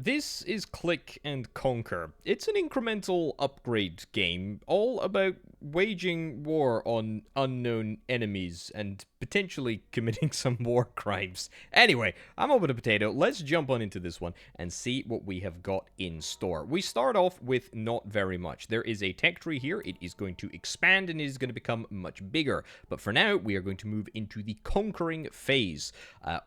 This is Click and Conquer. It's an incremental upgrade game, all about waging war on unknown enemies and potentially committing some war crimes. Anyway, I'm Orbital Potato. Let's jump on into this one and see what we have got in store. We start off with not very much. There is a tech tree here. It is going to expand and it is going to become much bigger. But for now, we are going to move into the conquering phase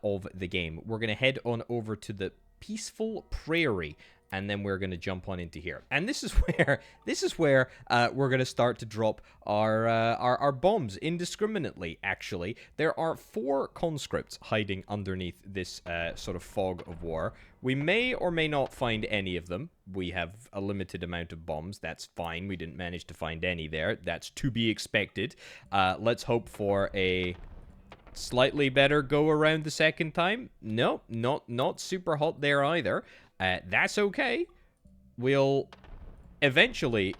of the game. We're going to head on over to the peaceful prairie, and then we're going to jump on into here. And this is where we're going to start to drop our bombs indiscriminately. Actually, there are 4 conscripts hiding underneath this sort of fog of war. We may or may not find any of them. We have a limited amount of bombs. That's fine. We didn't manage to find any there. That's to be expected. Let's hope for a slightly better go around the second time. No, not super hot there either. That's okay. We'll eventually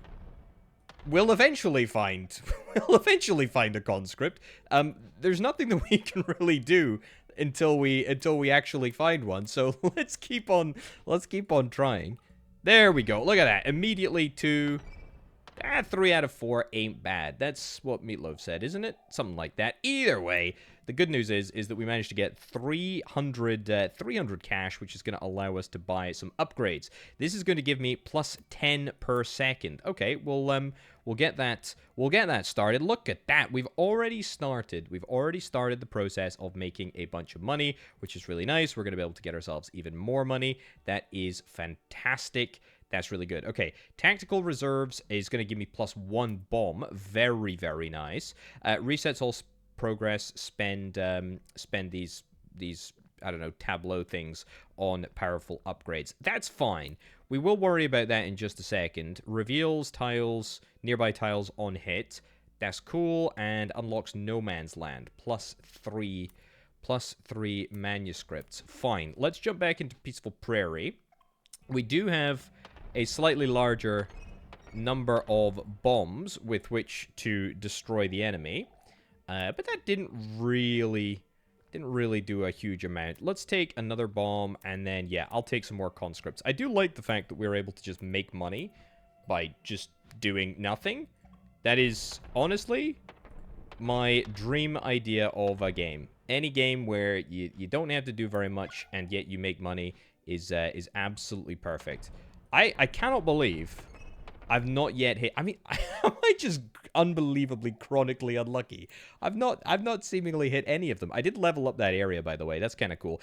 find a conscript. There's nothing that we can really do until we actually find one. So let's keep on trying. There we go. Look at that. Immediately to 3 out of 4 ain't bad. That's what Meatloaf said, isn't it? Something like that. Either way, the good news is that we managed to get 300 cash, which is going to allow us to buy some upgrades. This is going to give me plus 10 per second. Okay, we'll get that started. Look at that. We've already started the process of making a bunch of money, which is really nice. We're going to be able to get ourselves even more money. That is fantastic. That's really good. Okay, tactical reserves is going to give me plus 1 bomb. Very, very nice. Resets all progress. Spend these I don't know, tableau things on powerful upgrades. That's fine. We will worry about that in just a second. Reveals tiles, nearby tiles on hit. That's cool, and unlocks no man's land. Plus 3 manuscripts. Fine. Let's jump back into Peaceful Prairie. We do have a slightly larger number of bombs with which to destroy the enemy. But that didn't really do a huge amount. Let's take another bomb, and then, yeah, I'll take some more conscripts. I do like the fact that we're able to just make money by just doing nothing. That is, honestly, my dream idea of a game. Any game where you don't have to do very much, and yet you make money is absolutely perfect. I cannot believe I've not yet hit. I mean, am I just unbelievably chronically unlucky? I've not seemingly hit any of them. I did level up that area, by the way. That's kind of cool.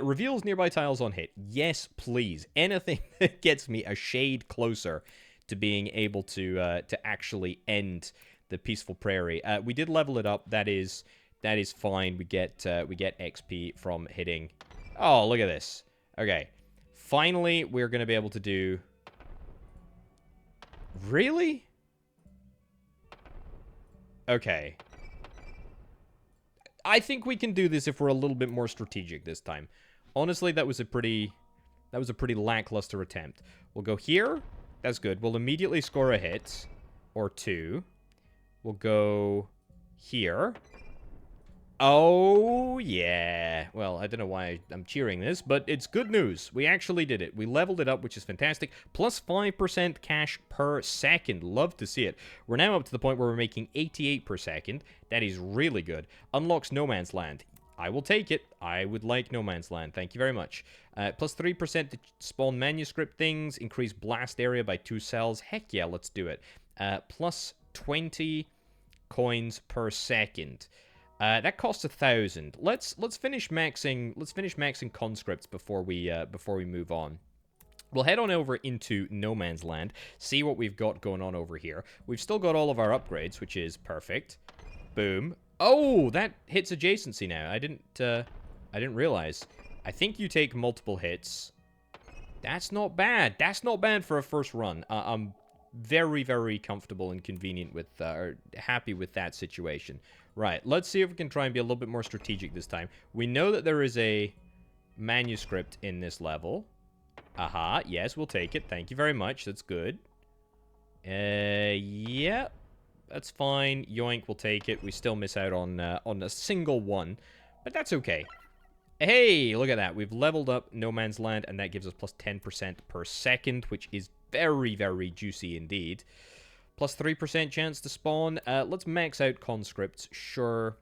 Reveals nearby tiles on hit. Yes, please. Anything that gets me a shade closer to being able to actually end the Peaceful Prairie. We did level it up. That is fine. We get XP from hitting. Oh, look at this. Okay. Finally, we're going to be able to do... Really? Okay. I think we can do this if we're a little bit more strategic this time. Honestly, that was a pretty lackluster attempt. We'll go here. That's good. We'll immediately score a hit. Or 2. We'll go here. Oh, yeah. Well, I don't know why I'm cheering this, but it's good news. We actually did it. We leveled it up, which is fantastic. Plus 5% cash per second. Love to see it. We're now up to the point where we're making 88 per second. That is really good. Unlocks No Man's Land. I will take it. I would like No Man's Land. Thank you very much. Plus 3% to spawn manuscript things. Increase blast area by 2 cells. Heck yeah, let's do it. Plus 20 coins per second. That costs 1,000. Let's finish maxing conscripts before we move on. We'll head on over into No Man's Land, see what we've got going on over here. We've still got all of our upgrades, which is perfect. Boom. Oh, that hits adjacency now. I didn't realize. I think you take multiple hits. That's not bad. That's not bad for a first run. I'm very, very comfortable and convenient with, or happy with that situation. Right, let's see if we can try and be a little bit more strategic this time. We know that there is a manuscript in this level. Aha, yes, we'll take it. Thank you very much. That's good. Yeah, that's fine. Yoink, we'll take it. We still miss out on a single one, but that's okay. Hey, look at that. We've leveled up No Man's Land, and that gives us plus 10% per second, which is very, very juicy indeed. Plus 3% chance to spawn. Let's max out conscripts, sure.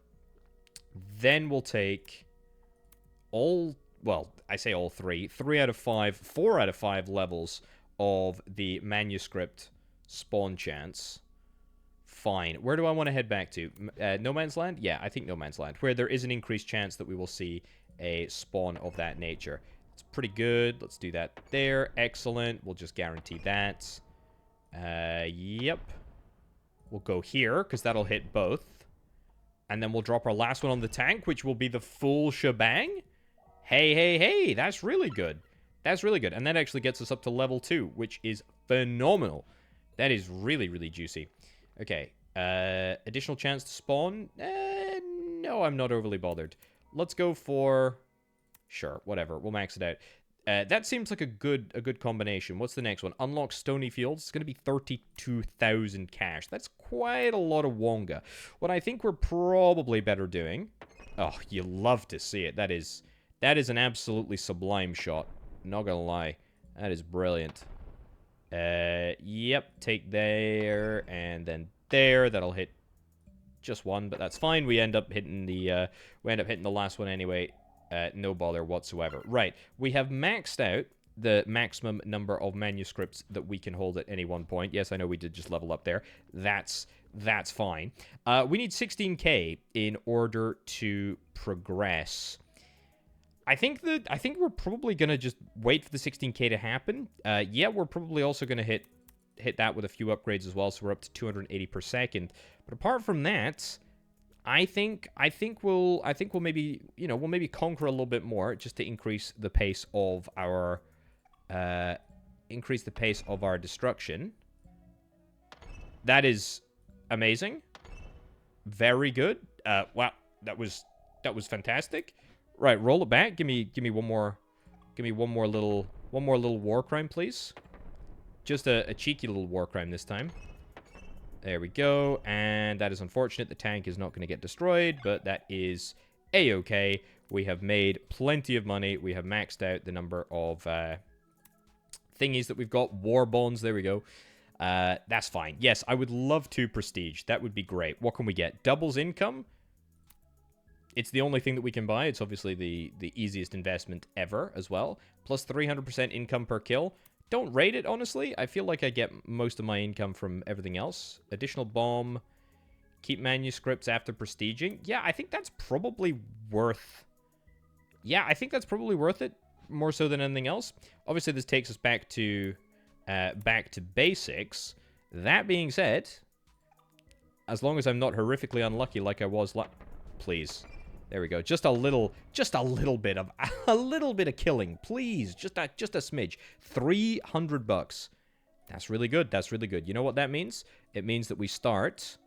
Then we'll take all, well, I say all three. 3 out of 5, 4 out of 5 levels of the manuscript spawn chance. Fine. Where do I want to head back to? No Man's Land? Yeah, I think No Man's Land, where there is an increased chance that we will see a spawn of that nature. It's pretty good. Let's do that there. Excellent. We'll just guarantee that. Yep. We'll go here, because that'll hit both. And then we'll drop our last one on the tank, which will be the full shebang. Hey, hey, hey. That's really good. That's really good. And that actually gets us up to level 2, which is phenomenal. That is really, really juicy. Okay. Additional chance to spawn? No, I'm not overly bothered. Let's go for... Sure, whatever. We'll max it out. That seems like a good combination. What's the next one? Unlock Stony Fields. It's going to be 32,000 cash. That's quite a lot of Wonga. What I think we're probably better doing... Oh, you love to see it. That is an absolutely sublime shot. Not gonna lie. That is brilliant. Yep. Take there, and then there. That'll hit just one, but that's fine. We end up hitting the last one anyway. No bother whatsoever. Right. We have maxed out the maximum number of manuscripts that we can hold at any one point. Yes, I know we did just level up there. That's fine. We need 16k in order to progress. I think we're probably gonna just wait for the 16k to happen. Yeah, we're probably also gonna hit that with a few upgrades as well, so we're up to 280 per second. But apart from that, I think we'll maybe, you know, we'll maybe conquer a little bit more just to increase the pace of our destruction. That is amazing. Very good. Wow, that was fantastic. Right, roll it back. Give me one more little war crime, please. Just a cheeky little war crime this time. There we go, and that is unfortunate. The tank is not going to get destroyed, but that is a-okay. We have made plenty of money. We have maxed out the number of thingies that we've got. War bonds, there we go. That's fine. Yes, I would love to prestige. That would be great. What can we get? Doubles income. It's the only thing that we can buy. It's obviously the easiest investment ever as well. Plus 300% income per kill. Don't rate it, honestly. I feel like I get most of my income from everything else. Additional bomb. Keep manuscripts after prestiging. Yeah, I think that's probably worth... Yeah, I think that's probably worth it. More so than anything else. Obviously, this takes us back to basics. That being said, as long as I'm not horrifically unlucky like I was... Please. There we go. Just a little bit of killing, please. Just a smidge. $300. That's really good. That's really good. You know what that means? It means that we start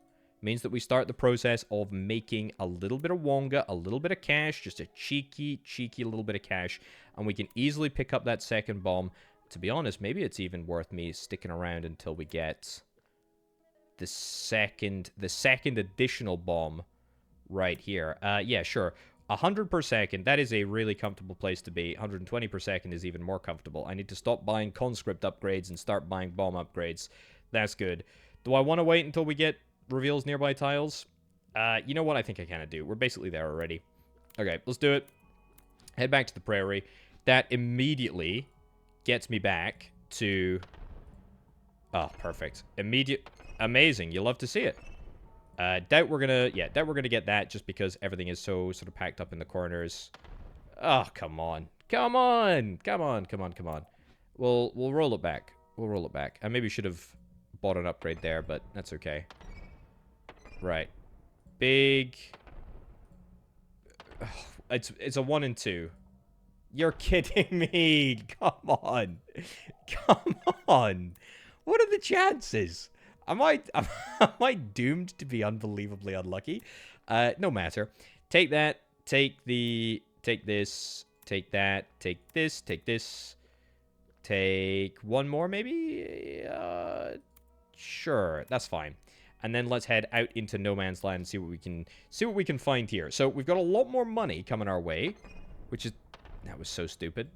the process of making a little bit of Wonga, a little bit of cash, just a cheeky little bit of cash, and we can easily pick up that second bomb. To be honest, maybe it's even worth me sticking around until we get the second additional bomb. Right here. Yeah, sure. 100 per second. That is a really comfortable place to be. 120 per second is even more comfortable. I need to stop buying conscript upgrades and start buying bomb upgrades. That's good. Do I want to wait until we get reveals nearby tiles? You know what? I think I kind of do. We're basically there already. Okay, let's do it. Head back to the prairie. That immediately gets me back to... Oh, perfect. Amazing. You love to see it. Doubt we're gonna get that just because everything is so sort of packed up in the corners. Oh, come on. Come on. We'll roll it back. I maybe should have bought an upgrade there, but that's okay. Right. Big. Oh, it's a 1 and 2. You're kidding me. Come on. What are the chances? Am I doomed to be unbelievably unlucky? No matter. Take that. Take this. Take that. Take this. Take this. Take one more, maybe? Sure. That's fine. And then let's head out into No Man's Land and see what we can find here. So we've got a lot more money coming our way. which is... That was so stupid.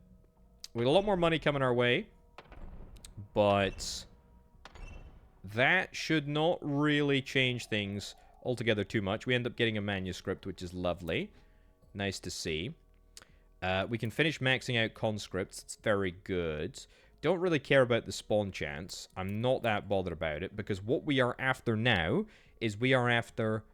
We had a lot more money coming our way, but that should not really change things altogether too much. We end up getting a manuscript, which is lovely. Nice to see. We can finish maxing out conscripts. It's very good. Don't really care about the spawn chance. I'm not that bothered about it, because what we are after now is we are after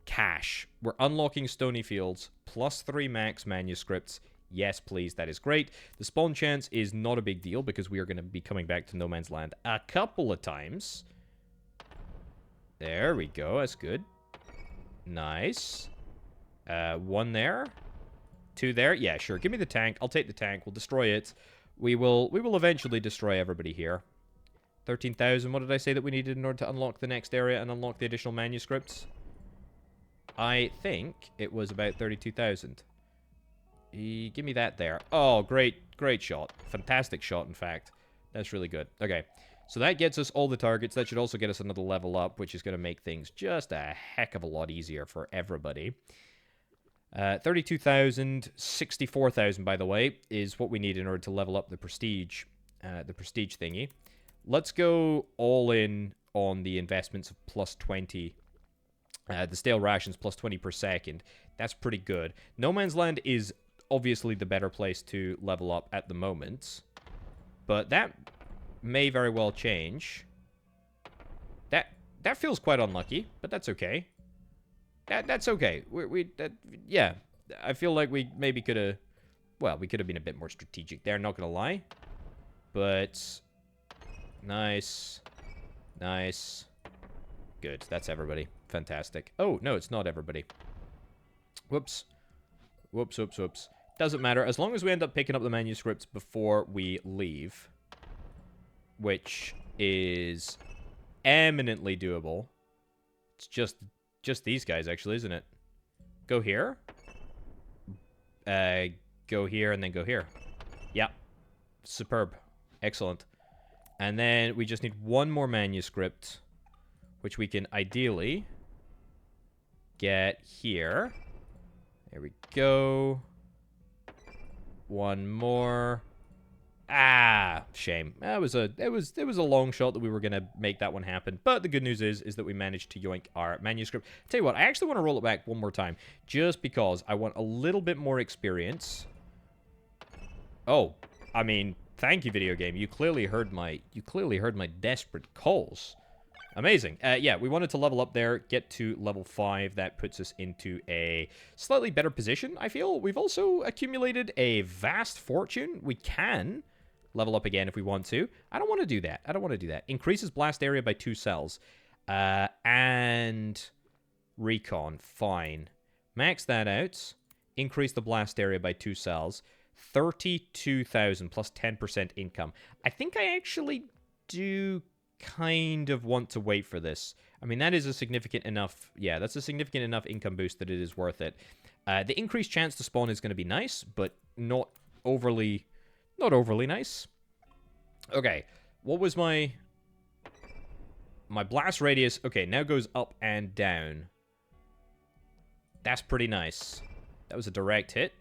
cash. We're unlocking Stony Fields, +3 max manuscripts. Yes, please, that is great. The spawn chance is not a big deal, because we are going to be coming back to No Man's Land a couple of times. There we go, that's good. Nice. 1 there. 2 there. Yeah, sure. Give me the tank. I'll take the tank. We'll destroy it. We will eventually destroy everybody here. 13,000. What did I say that we needed in order to unlock the next area and unlock the additional manuscripts? I think it was about 32,000. Give me that there. Oh, great shot. Fantastic shot, in fact. That's really good. Okay. So that gets us all the targets. That should also get us another level up, which is going to make things just a heck of a lot easier for everybody. 32,000, 64,000, by the way, is what we need in order to level up the prestige thingy. Let's go all in on the investments of +20. The stale rations +20 per second. That's pretty good. No Man's Land is obviously the better place to level up at the moment, but that may very well change. That feels quite unlucky, but that's okay. That's okay. Yeah, I feel like we maybe could have... Well, we could have been a bit more strategic there, not gonna lie. But... Nice. Nice. Good, that's everybody. Fantastic. Oh, no, it's not everybody. Whoops. Whoops. Doesn't matter. As long as we end up picking up the manuscripts before we leave, which is eminently doable. It's just these guys, actually, isn't it? Go here. Go here, and then go here. Yeah. Superb. Excellent. And then we just need 1 more manuscript, which we can ideally get here. There we go. 1 more. Ah, shame. It was a long shot that we were gonna make that one happen. But the good news is that we managed to yoink our manuscript. Tell you what, I actually want to roll it back 1 more time, just because I want a little bit more experience. Oh, I mean, thank you, video game. You clearly heard my desperate calls. Amazing. Yeah, we wanted to level up there, get to level 5. That puts us into a slightly better position, I feel. We've also accumulated a vast fortune. We can level up again if we want to. I don't want to do that. Increases blast area by 2 cells. And recon. Fine. Max that out. Increase the blast area by 2 cells. 32,000 plus 10% income. I think I actually do kind of want to wait for this. I mean, that is a significant enough... Yeah, that's a significant enough income boost that it is worth it. The increased chance to spawn is going to be nice, but not overly nice. Okay, what was my blast radius? Okay, now goes up and down. That's pretty nice. That was a direct hit.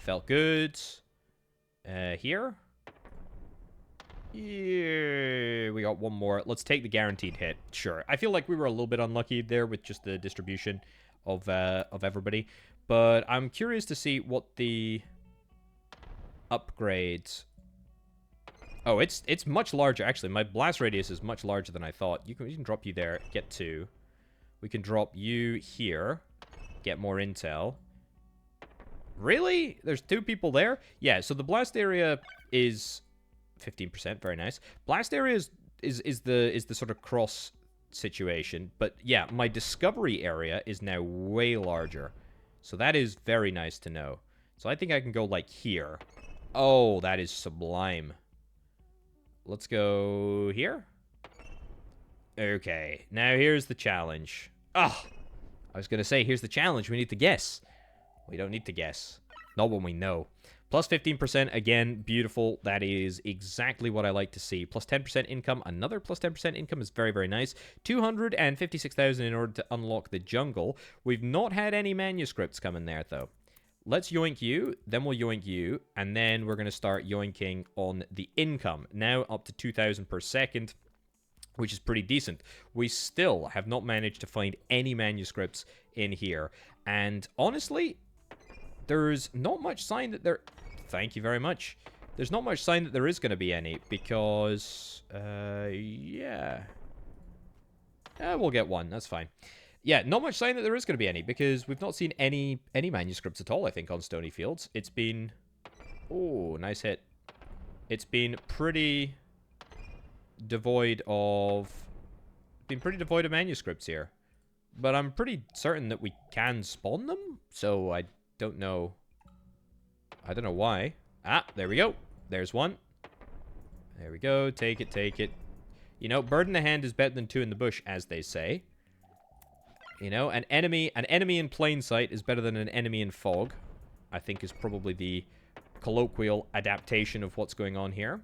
Felt good. Here? Yeah, we got 1 more. Let's take the guaranteed hit. Sure. I feel like we were a little bit unlucky there with just the distribution of everybody. But I'm curious to see what the upgrades... Oh, it's much larger, actually. My blast radius is much larger than I thought. We can drop you there, get 2. We can drop you here, get more intel. Really? There's 2 people there? Yeah, so the blast area is 15%, very nice. Blast area is the sort of cross situation, but yeah, my discovery area is now way larger. So that is very nice to know. So I think I can go like here. Oh, that is sublime. Let's go here. Okay, now here's the challenge. Oh, I was gonna say, here's the challenge. We need to guess. We don't need to guess. Not when we know. Plus 15%, again, beautiful. That is exactly what I like to see. Plus 10% income. Another plus 10% income is very, very nice. 256,000 in order to unlock the jungle. We've not had any manuscripts come in there, though. Let's yoink you, then we'll yoink you, and then we're going to start yoinking on the income. Now up to 2,000 per second, which is pretty decent. We still have not managed to find any manuscripts in here. And honestly, there's not much sign that there... Thank you very much. There's not much sign that there is going to be any, because... yeah. We'll get one, that's fine. Yeah, not much sign that there is going to be any, because we've not seen any manuscripts at all, I think, on Stony Fields. It's been... Oh, nice hit. It's been pretty devoid of... Been pretty devoid of manuscripts here. But I'm pretty certain that we can spawn them, so I don't know... I don't know why. Ah, there we go. There's one. There we go. Take it, take it. You know, bird in the hand is better than two in the bush, as they say. You know, an enemy in plain sight is better than an enemy in fog, I think is probably the colloquial adaptation of what's going on here.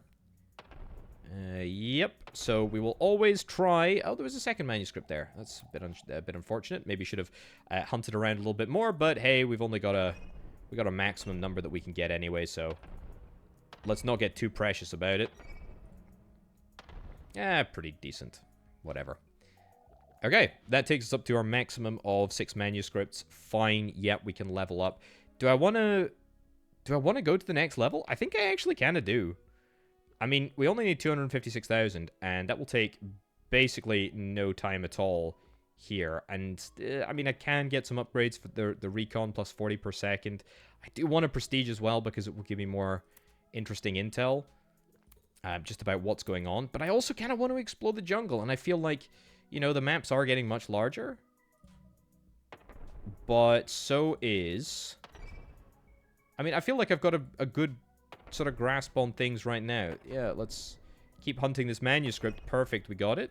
Yep. So we will always try... Oh, there was a second manuscript there. That's a bit unfortunate. Maybe should have hunted around a little bit more, but hey, we've only got a... We got a maximum number that we can get anyway, so... Let's not get too precious about it. Pretty decent. Whatever. Okay, that takes us up to our maximum of 6 manuscripts. Fine, yep, we can level up. Do I want to go to the next level? I think I actually kind of do. I mean, we only need 256,000, and that will take basically no time at all here. And, I mean, I can get some upgrades for the recon plus 40 per second. I do want a prestige as well, because it will give me more interesting intel just about what's going on. But I also kind of want to explore the jungle, and I feel like... You know, the maps are getting much larger. But so is... I mean, I feel like I've got a good sort of grasp on things right now. Yeah, let's keep hunting this manuscript. Perfect, we got it.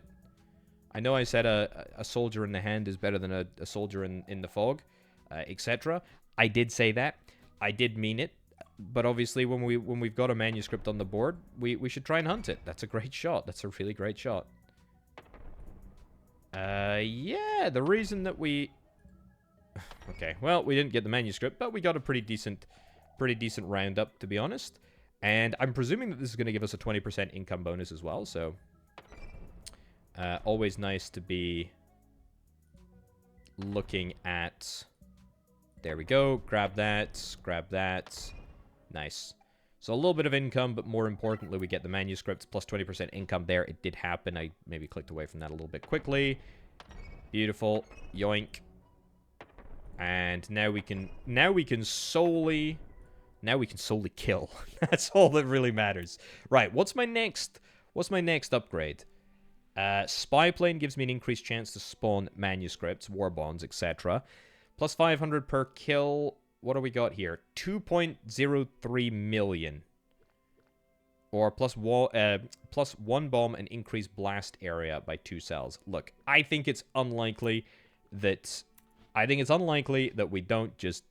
I know I said a soldier in the hand is better than a soldier in the fog, etc. I did say that. I did mean it. But obviously, when we've got a manuscript on the board, we should try and hunt it. That's a great shot. That's a really great shot. Yeah, the reason that we... Okay, well, we didn't get the manuscript, but we got a pretty decent roundup, to be honest. And I'm presuming that this is going to give us a 20% income bonus as well, so... always nice to be looking at... There we go, grab that, grab that. Nice. So a little bit of income, but more importantly, we get the manuscripts plus 20% income there. It did happen. I maybe clicked away from that a little bit quickly. Beautiful. Yoink. And now we can solely kill. That's all that really matters. Right, what's my next upgrade? Spy plane gives me an increased chance to spawn manuscripts, war bonds, etc. Plus 500 per kill. What do we got here? 2.03 million. Or plus one bomb and increased blast area by 2 cells. Look, I think it's unlikely that we don't just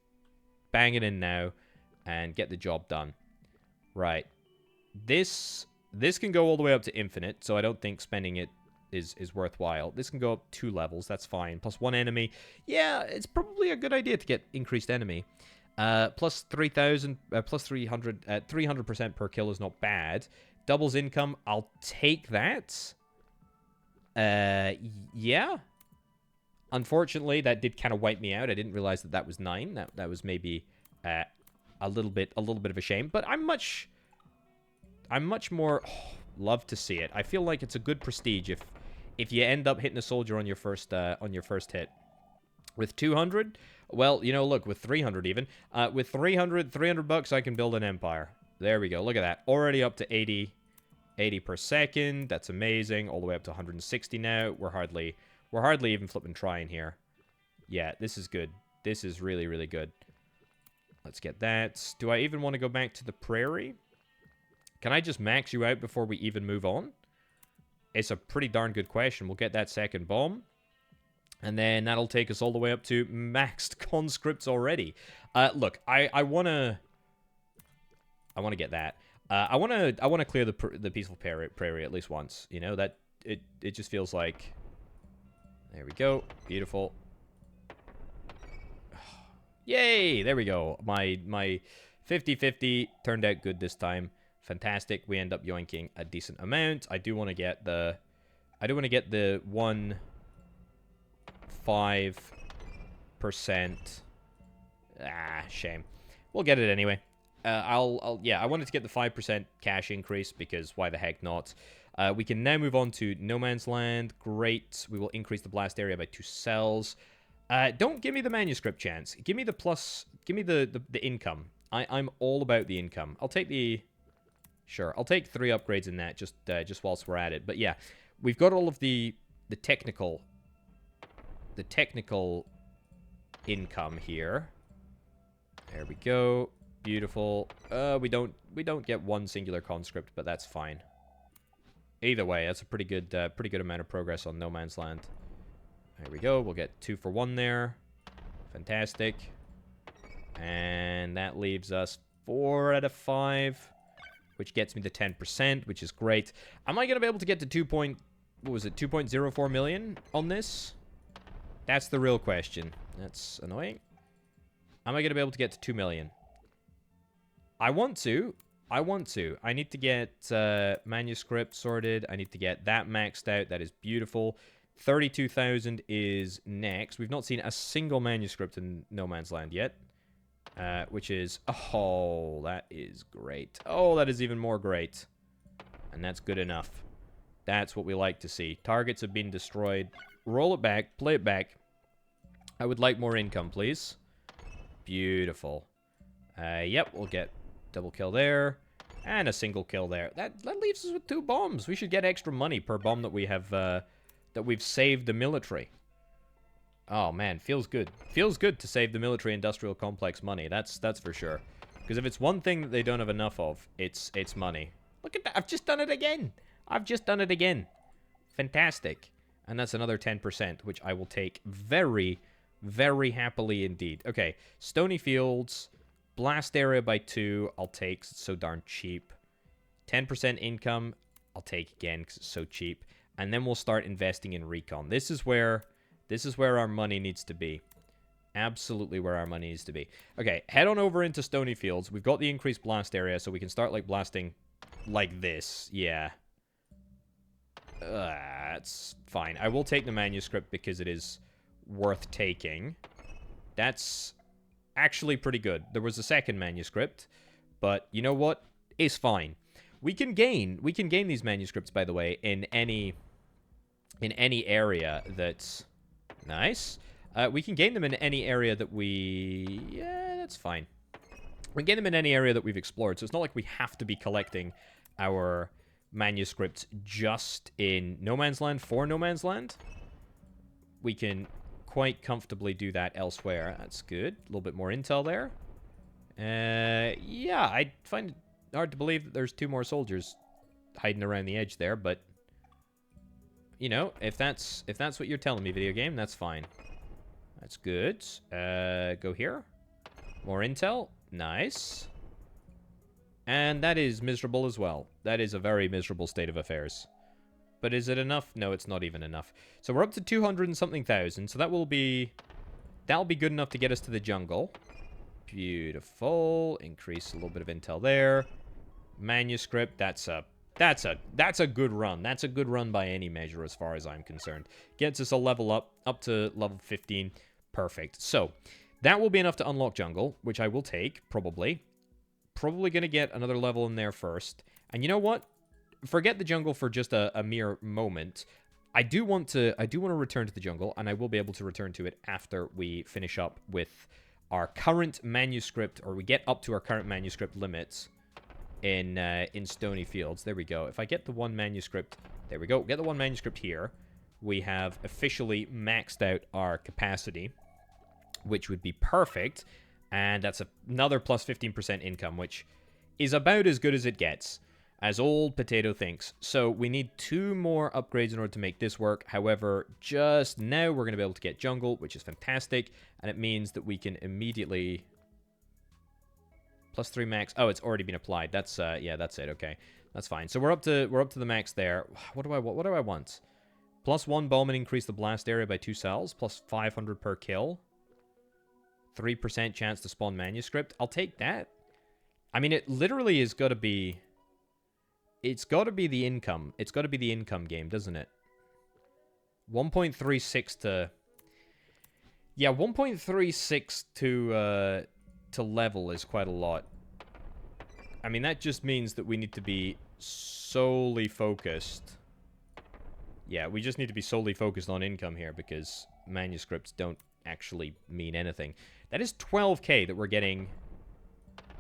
bang it in now and get the job done. Right. This can go all the way up to infinite, so I don't think spending it is worthwhile. This can go up 2 levels, that's fine. Plus 1 enemy. Yeah, it's probably a good idea to get increased enemy. Plus 3,000, plus 300, 300% per kill is not bad. Doubles income, I'll take that. Yeah. Unfortunately, that did kind of wipe me out. I didn't realize that was 9. That was maybe a little bit of a shame. But I'm much more love to see it. I feel like it's a good prestige if you end up hitting a soldier on your first hit. With 200, well, you know, look, with 300 even, with 300 bucks, I can build an empire. There we go. Look at that. Already up to 80 per second. That's amazing. All the way up to 160 now. We're hardly even flipping trying here. Yeah, this is good. This is really, really good. Let's get that. Do I even want to go back to the prairie? Can I just max you out before we even move on? It's a pretty darn good question. We'll get that second bomb. And then that'll take us all the way up to maxed conscripts already. Look, I wanna get that. I wanna clear the peaceful prairie at least once. You know, that it just feels like. There we go. Beautiful. Yay! There we go. My 50-50 turned out good this time. Fantastic. We end up yoinking a decent amount. I do want to get the 1.5%. Ah, shame. We'll get it anyway. Yeah, I wanted to get the 5% cash increase because why the heck not? We can now move on to No Man's Land. Great. We will increase the blast area by 2 cells. Don't give me the manuscript chance. Give me the plus. Give me the income. I'm all about the income. I'll take the. Sure, I'll take 3 upgrades in that just whilst we're at it. But yeah, we've got all of the technical income here. There we go. Beautiful. We don't get 1 singular conscript, but that's fine. Either way, that's a pretty good amount of progress on No Man's Land. There we go. We'll get 2 for 1 there. Fantastic. And that leaves us 4 out of 5, which gets me to 10%, which is great. Am I going to be able to get to 2.04 million on this? That's the real question. That's annoying. Am I going to be able to get to 2 million? I want to. I need to get manuscript sorted. I need to get that maxed out. That is beautiful. 32,000 is next. We've not seen a single manuscript in No Man's Land yet. Which is... Oh, that is great. Oh, that is even more great. And that's good enough. That's what we like to see. Targets have been destroyed. Roll it back. Play it back. I would like more income, please. Beautiful. Yep, we'll get double kill there. And a single kill there. That leaves us with 2 bombs. We should get extra money per bomb that we have... that we've saved the military. Oh, man, feels good. Feels good to save the military-industrial complex money. That's for sure. Because if it's one thing that they don't have enough of, it's money. Look at that. I've just done it again. Fantastic. And that's another 10%, which I will take very, very happily indeed. Okay, Stony Fields, blast area by 2, I'll take 'cause it's so darn cheap. 10% income, I'll take again because it's so cheap. And then we'll start investing in recon. This is where our money needs to be. Absolutely where our money needs to be. Okay, head on over into Stony Fields. We've got the increased blast area, so we can start, like, blasting like this. Yeah. That's fine. I will take the manuscript because it is worth taking. That's actually pretty good. There was a second manuscript, but you know what? It's fine. We can gain these manuscripts, by the way, in any area that's... Nice. We can gain them in any area that we... Yeah, that's fine. We can gain them in any area that we've explored, so it's not like we have to be collecting our manuscripts just in No Man's Land for No Man's Land. We can quite comfortably do that elsewhere. That's good. A little bit more intel there. Yeah, I find it hard to believe that there's 2 more soldiers hiding around the edge there, but... You know, if that's what you're telling me, video game, that's fine. That's good. Go here. More intel. Nice. And that is miserable as well. That is a very miserable state of affairs. But is it enough? No, it's not even enough. So we're up to 200 and something thousand. So that'll be good enough to get us to the jungle. Beautiful. Increase a little bit of intel there. Manuscript. That's a good run. That's a good run by any measure as far as I'm concerned. Gets us a level up to level 15. Perfect. So, that will be enough to unlock jungle, which I will take, probably. Probably going to get another level in there first. And you know what? Forget the jungle for just a mere moment. I do want to return to the jungle, and I will be able to return to it after we finish up with our current manuscript, or we get up to our current manuscript limits. In Stony Fields. There we go. If I get the 1 manuscript... There we go. Get the 1 manuscript here. We have officially maxed out our capacity, which would be perfect. And that's another plus 15% income, which is about as good as it gets, as old Potato thinks. So we need 2 more upgrades in order to make this work. However, just now we're going to be able to get jungle, which is fantastic. And it means that we can immediately... Plus 3 max. Oh, it's already been applied. That's yeah, that's it. Okay, that's fine. So we're up to the max there. What do I want? Plus 1 bomb and increase the blast area by 2 cells. Plus 500 per kill. 3% chance to spawn manuscript. I'll take that. I mean, it literally has got to be... It's got to be the income. It's got to be the income game, doesn't it? 1.36 to... Yeah, 1.36 to level is quite a lot. I mean, that just means that we need to be solely focused. Yeah, we just need to be solely focused on income here because manuscripts don't actually mean anything. That is 12k that we're getting.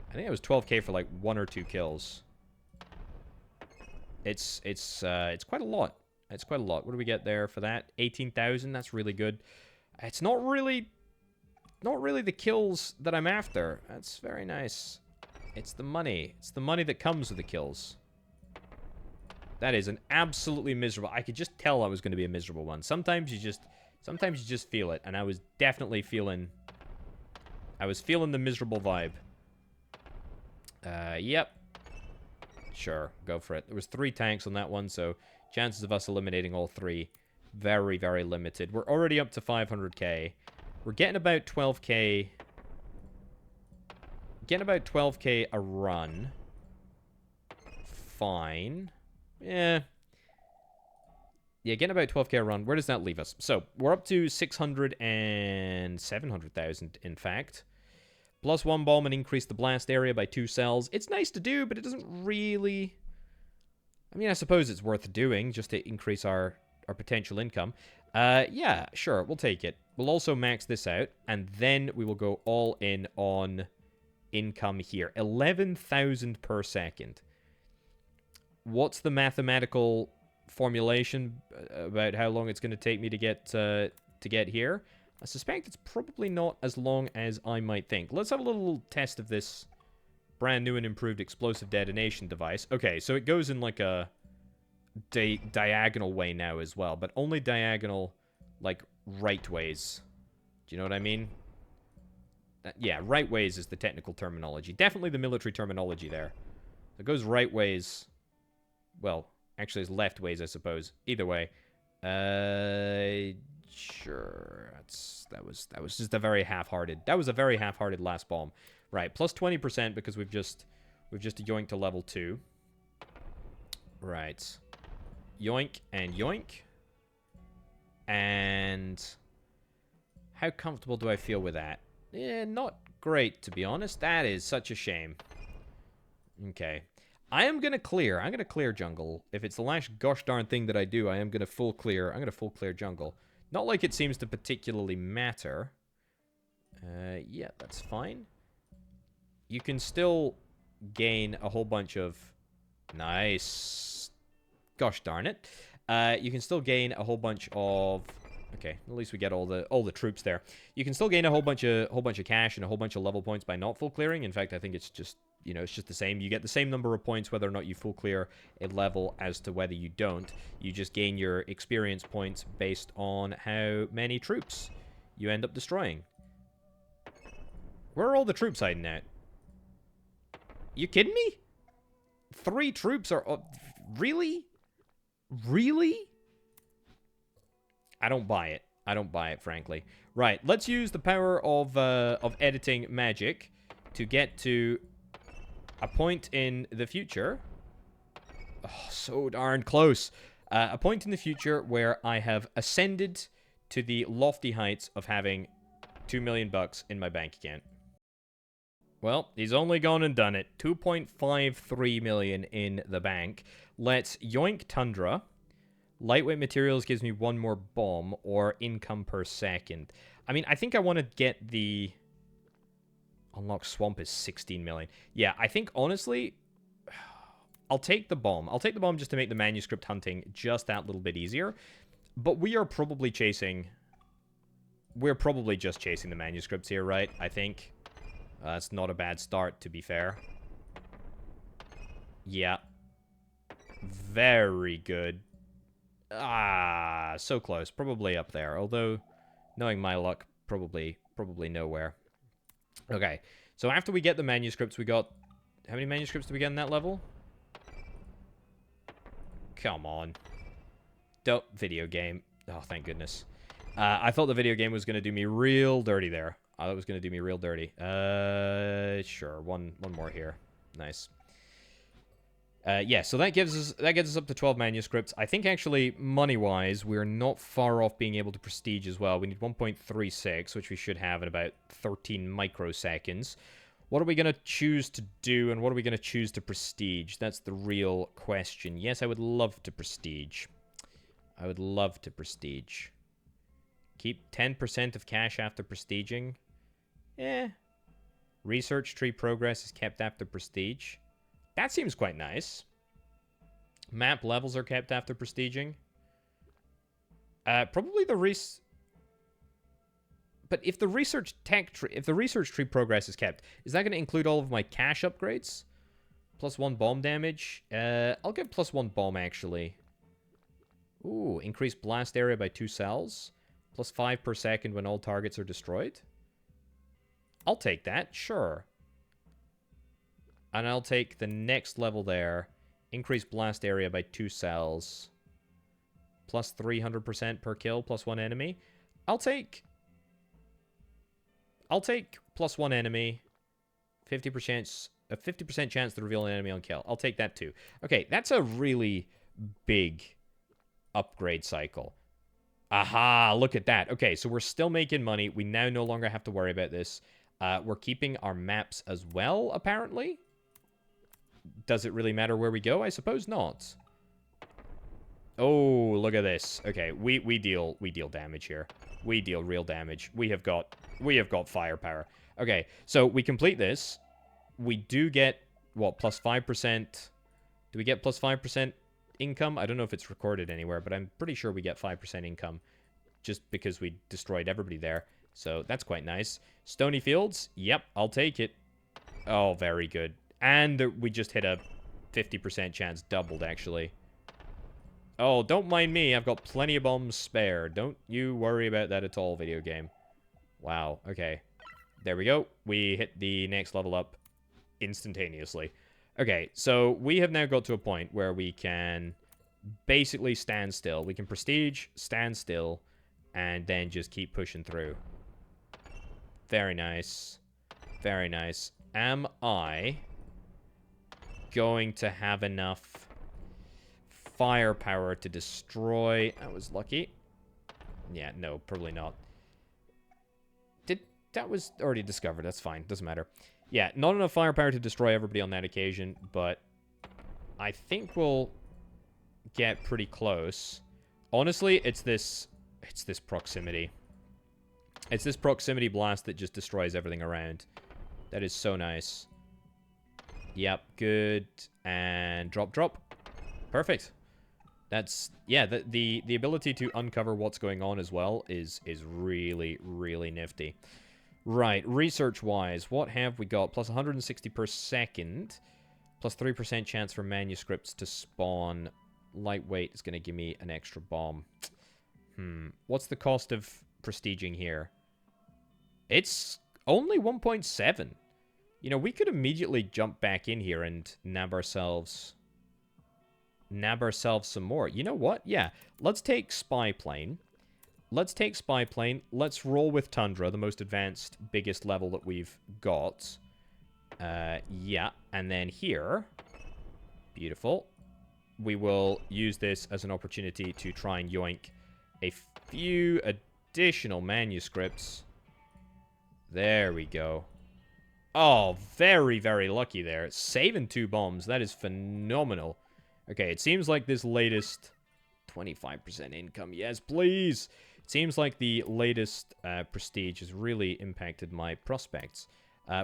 I think it was 12k for like 1 or 2 kills. It's quite a lot. It's quite a lot. What do we get there for that? 18,000. That's really good. It's not really the kills that I'm after. That's very nice. It's the money. It's the money that comes with the kills. That is an absolutely miserable... I could just tell I was going to be a miserable one. Sometimes you just feel it, and I was definitely feeling... I was feeling the miserable vibe. Yep. Sure, go for it. There was 3 tanks on that one, so chances of us eliminating all 3, very, very limited. We're already up to 500k. We're getting about 12k... Getting about 12k a run. Fine. Yeah. Yeah, getting about 12k a run. Where does that leave us? So, we're up to 600 and 700,000, in fact. Plus 1 bomb and increase the blast area by 2 cells. It's nice to do, but it doesn't really... I mean, I suppose it's worth doing, just to increase our potential income. Yeah, sure, we'll take it. We'll also max this out, and then we will go all in on income here. 11,000 per second. What's the mathematical formulation about how long it's going to take me to get here? I suspect it's probably not as long as I might think. Let's have a little test of this brand new and improved explosive detonation device. Okay, so it goes in like a diagonal way now as well, but only diagonal, like, right ways. Do you know what I mean? Yeah, right ways is the technical terminology. Definitely the military terminology there. It goes right ways. Well, actually it's left ways, I suppose. Either way. Sure. That was just a very half-hearted. That was a very half-hearted last bomb. Right, plus 20% because we've just yoinked to level 2. Right. Yoink and yoink. And how comfortable do I feel with that? Yeah, not great, to be honest. That is such a shame. Okay. I'm going to clear jungle. If it's the last gosh darn thing that I do, I am going to full clear. I'm going to full clear jungle. Not like it seems to particularly matter. Yeah, that's fine. You can still gain a whole bunch of... Nice. Gosh darn it. You can still gain a whole bunch of... Okay, at least we get all the troops there. You can still gain a whole bunch of cash and a whole bunch of level points by not full clearing. In fact, I think it's just, you know, it's just the same. You get the same number of points whether or not you full clear a level as to whether you don't. You just gain your experience points based on how many troops you end up destroying. Where are all the troops hiding at? You kidding me? 3 troops are... really? Really? I don't buy it. I don't buy it, frankly. Right, let's use the power of editing magic to get to a point in the future. Oh, so darn close. A point in the future where I have ascended to the lofty heights of having $2 million in my bank account. Well, he's only gone and done it. 2.53 million in the bank. Let's yoink Tundra. Lightweight materials gives me 1 more bomb or income per second. I mean, I think I want to get the... Unlock Swamp is 16 million. Yeah, I think, honestly, I'll take the bomb. I'll take the bomb just to make the manuscript hunting just that little bit easier. But we are probably chasing... We're probably just chasing the manuscripts here, right? I think. That's not a bad start, to be fair. Yeah. Very good. Ah, so close. Probably up there. Although, knowing my luck, probably nowhere. Okay, so after we get the manuscripts, we got... How many manuscripts do we get in that level? Come on. Video game. Oh, thank goodness. I thought the video game was going to do me real dirty there. Oh, that was going to do me real dirty. Sure. One more here. Nice. Yeah, so that gets us up to 12 manuscripts. I think actually, money-wise, we're not far off being able to prestige as well. We need 1.36, which we should have in about 13 microseconds. What are we going to choose to do, and what are we going to choose to prestige? That's the real question. Yes, I would love to prestige. I would love to prestige. Keep 10% of cash after prestiging. Research tree progress is kept after prestige. That seems quite nice. Map levels are kept after prestiging. Probably the But if the research tree progress is kept, is that going to include all of my cash upgrades? +1 bomb damage. I'll get +1 bomb actually. Ooh, increase blast area by 2 cells. +5 per second when all targets are destroyed. I'll take that, sure. And I'll take the next level there. Increase blast area by 2 cells. Plus 300% per kill, +1 enemy. I'll take +1 enemy. 50% chance to reveal an enemy on kill. I'll take that too. Okay, that's a really big upgrade cycle. Aha, look at that. Okay, so we're still making money. We now no longer have to worry about this. We're keeping our maps as well, apparently. Does it really matter where we go? I suppose not. Oh, look at this. Okay, we deal damage here. We deal real damage. We have got firepower. Okay, so we complete this. We do get what, +5%? Do we get +5% income? I don't know if it's recorded anywhere, but I'm pretty sure we get 5% income just because we destroyed everybody there. So that's quite nice. Stony Fields? Yep, I'll take it. Oh, very good. And we just hit a 50% chance, doubled, actually. Oh, don't mind me. I've got plenty of bombs spare. Don't you worry about that at all, video game. Wow, okay. There we go. We hit the next level up instantaneously. Okay, so we have now got to a point where we can basically stand still. We can prestige, stand still, and then just keep pushing through. Very nice. Very nice. Am I going to have enough firepower to destroy... I was lucky. Yeah, no, probably not. That was already discovered. That's fine. Doesn't matter. Yeah, not enough firepower to destroy everybody on that occasion, but I think we'll get pretty close. Honestly, it's this proximity. It's this proximity blast that just destroys everything around. That is so nice. Yep, good. And drop. Perfect. That's, yeah, the ability to uncover what's going on as well is really, really nifty. Right, research-wise, what have we got? Plus 160 per second. Plus 3% chance for manuscripts to spawn. Lightweight is going to give me an extra bomb. What's the cost of prestiging here? It's only 1.7. You know, we could immediately jump back in here and nab ourselves some more. You know what? Yeah, let's take Spy Plane. Let's roll with Tundra, the most advanced, biggest level that we've got. Yeah, and then here, beautiful. We will use this as an opportunity to try and yoink a few additional manuscripts. There we go. Oh, very, very lucky there. Saving 2 bombs. That is phenomenal. Okay, it seems like this latest 25% income. Yes, please. It seems like the latest prestige has really impacted my prospects.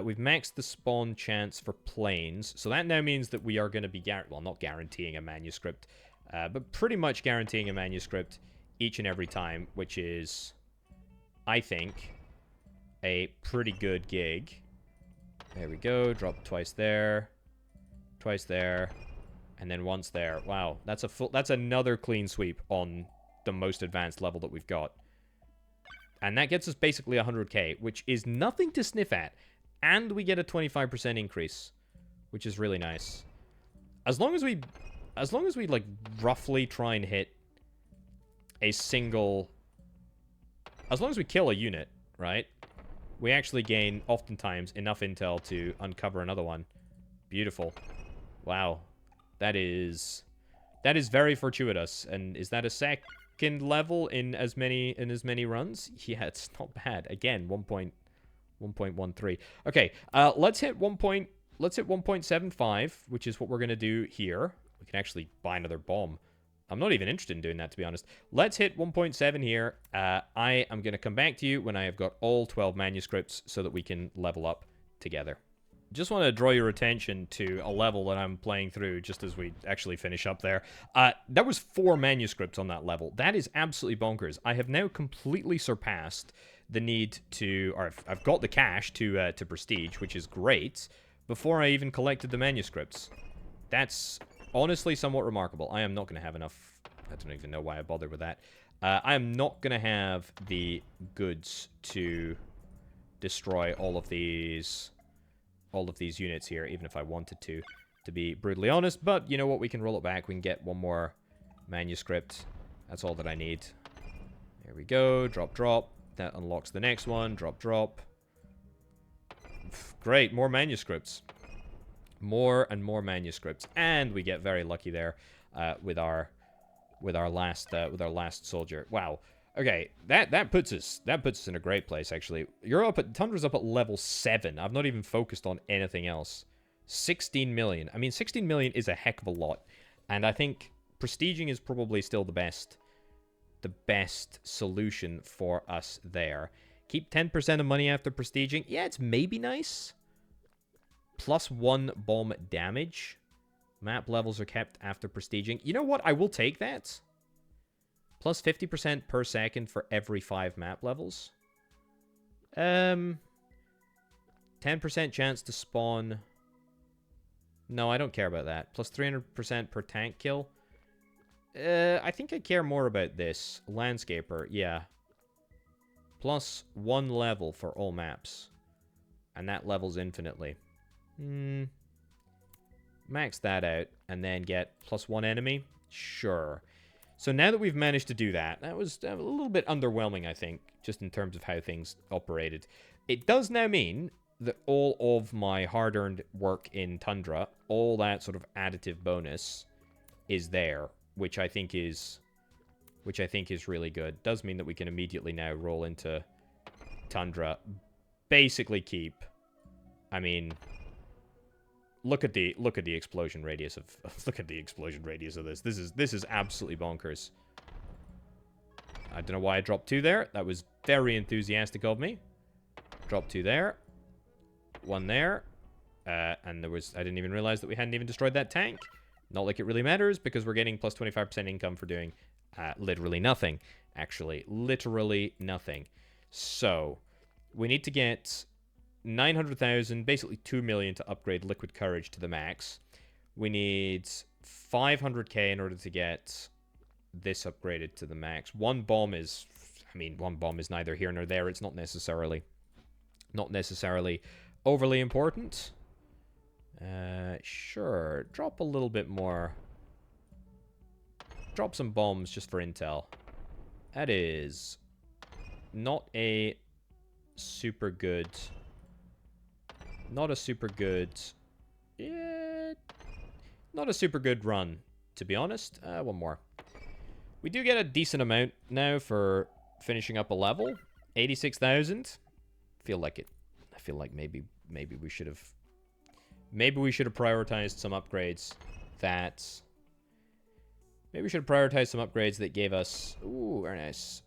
We've maxed the spawn chance for planes, so that now means that we are going to be, well, not guaranteeing a manuscript, but pretty much guaranteeing a manuscript each and every time, which is, I think, a pretty good gig. There we go. Drop twice there, and then once there. Wow, that's another clean sweep on the most advanced level that we've got. And that gets us basically 100k, which is nothing to sniff at. And we get a 25% increase, which is really nice. As long as we like roughly try and hit a single, as long as we kill a unit, right? we actually gain, oftentimes, enough intel to uncover another one. Beautiful. Wow. That is very fortuitous. And is that a second level in as many runs? Yeah, it's not bad. Again, 1.13. Okay, let's hit 1.75, which is what we're gonna do here. We can actually buy another bomb. I'm not even interested in doing that, to be honest. Let's hit 1.7 here. I am gonna come back to you when I have got all 12 manuscripts so that we can level up together. Just want to draw your attention to a level that I'm playing through just as we actually finish up there. There was 4 manuscripts on that level. That is absolutely bonkers. I have now completely surpassed the need to, or I've got the cash to prestige, which is great, before I even collected the manuscripts. That's honestly somewhat remarkable. I am not going to have enough. I don't even know why I bothered with that. I am not going to have the goods to destroy all of these units here, even if I wanted to be brutally honest. But you know what? We can roll it back. We can get one more manuscript. That's all that I need. There we go. Drop, drop. That unlocks the next one. Drop, drop. Great. More manuscripts. More and more manuscripts. And we get very lucky there with our last soldier. Wow. Okay, that puts us in a great place, actually. Tundra's up at level 7. I've not even focused on anything else. 16 million. I mean, 16 million is a heck of a lot. And I think prestiging is probably still the best solution for us there. Keep 10% of money after prestiging. Yeah, it's maybe nice. +1 bomb damage. Map levels are kept after prestiging. You know what? I will take that. Plus 50% per second for every 5 map levels. 10% chance to spawn. No, I don't care about that. Plus 300% per tank kill. I think I care more about this. Landscaper, yeah. +1 level for all maps. And that levels infinitely. Max that out and then get +1 enemy. Sure. So now that we've managed to do that, that was a little bit underwhelming, I think, just in terms of how things operated. It does now mean that all of my hard-earned work in Tundra, all that sort of additive bonus, is there, which I think is really good. Does mean that we can immediately now roll into Tundra, basically keep. I mean, look at the explosion radius of this. This is absolutely bonkers. I don't know why I dropped 2 there. That was very enthusiastic of me. Drop 2 there. 1 there. And I didn't even realize that we hadn't even destroyed that tank. Not like it really matters, because we're getting plus 25% income for doing literally nothing. Actually, literally nothing. So, we need to get 900,000, basically 2 million to upgrade Liquid Courage to the max. We need 500k in order to get this upgraded to the max. One bomb is neither here nor there. It's not necessarily overly important. Sure, drop a little bit more. Drop some bombs just for intel. That is not a super good... Not a super good run, to be honest. One more. We do get a decent amount now for finishing up a level. 86,000. I feel like maybe we should have prioritized some upgrades that... Maybe we should have prioritized some upgrades that gave us... Ooh, very nice.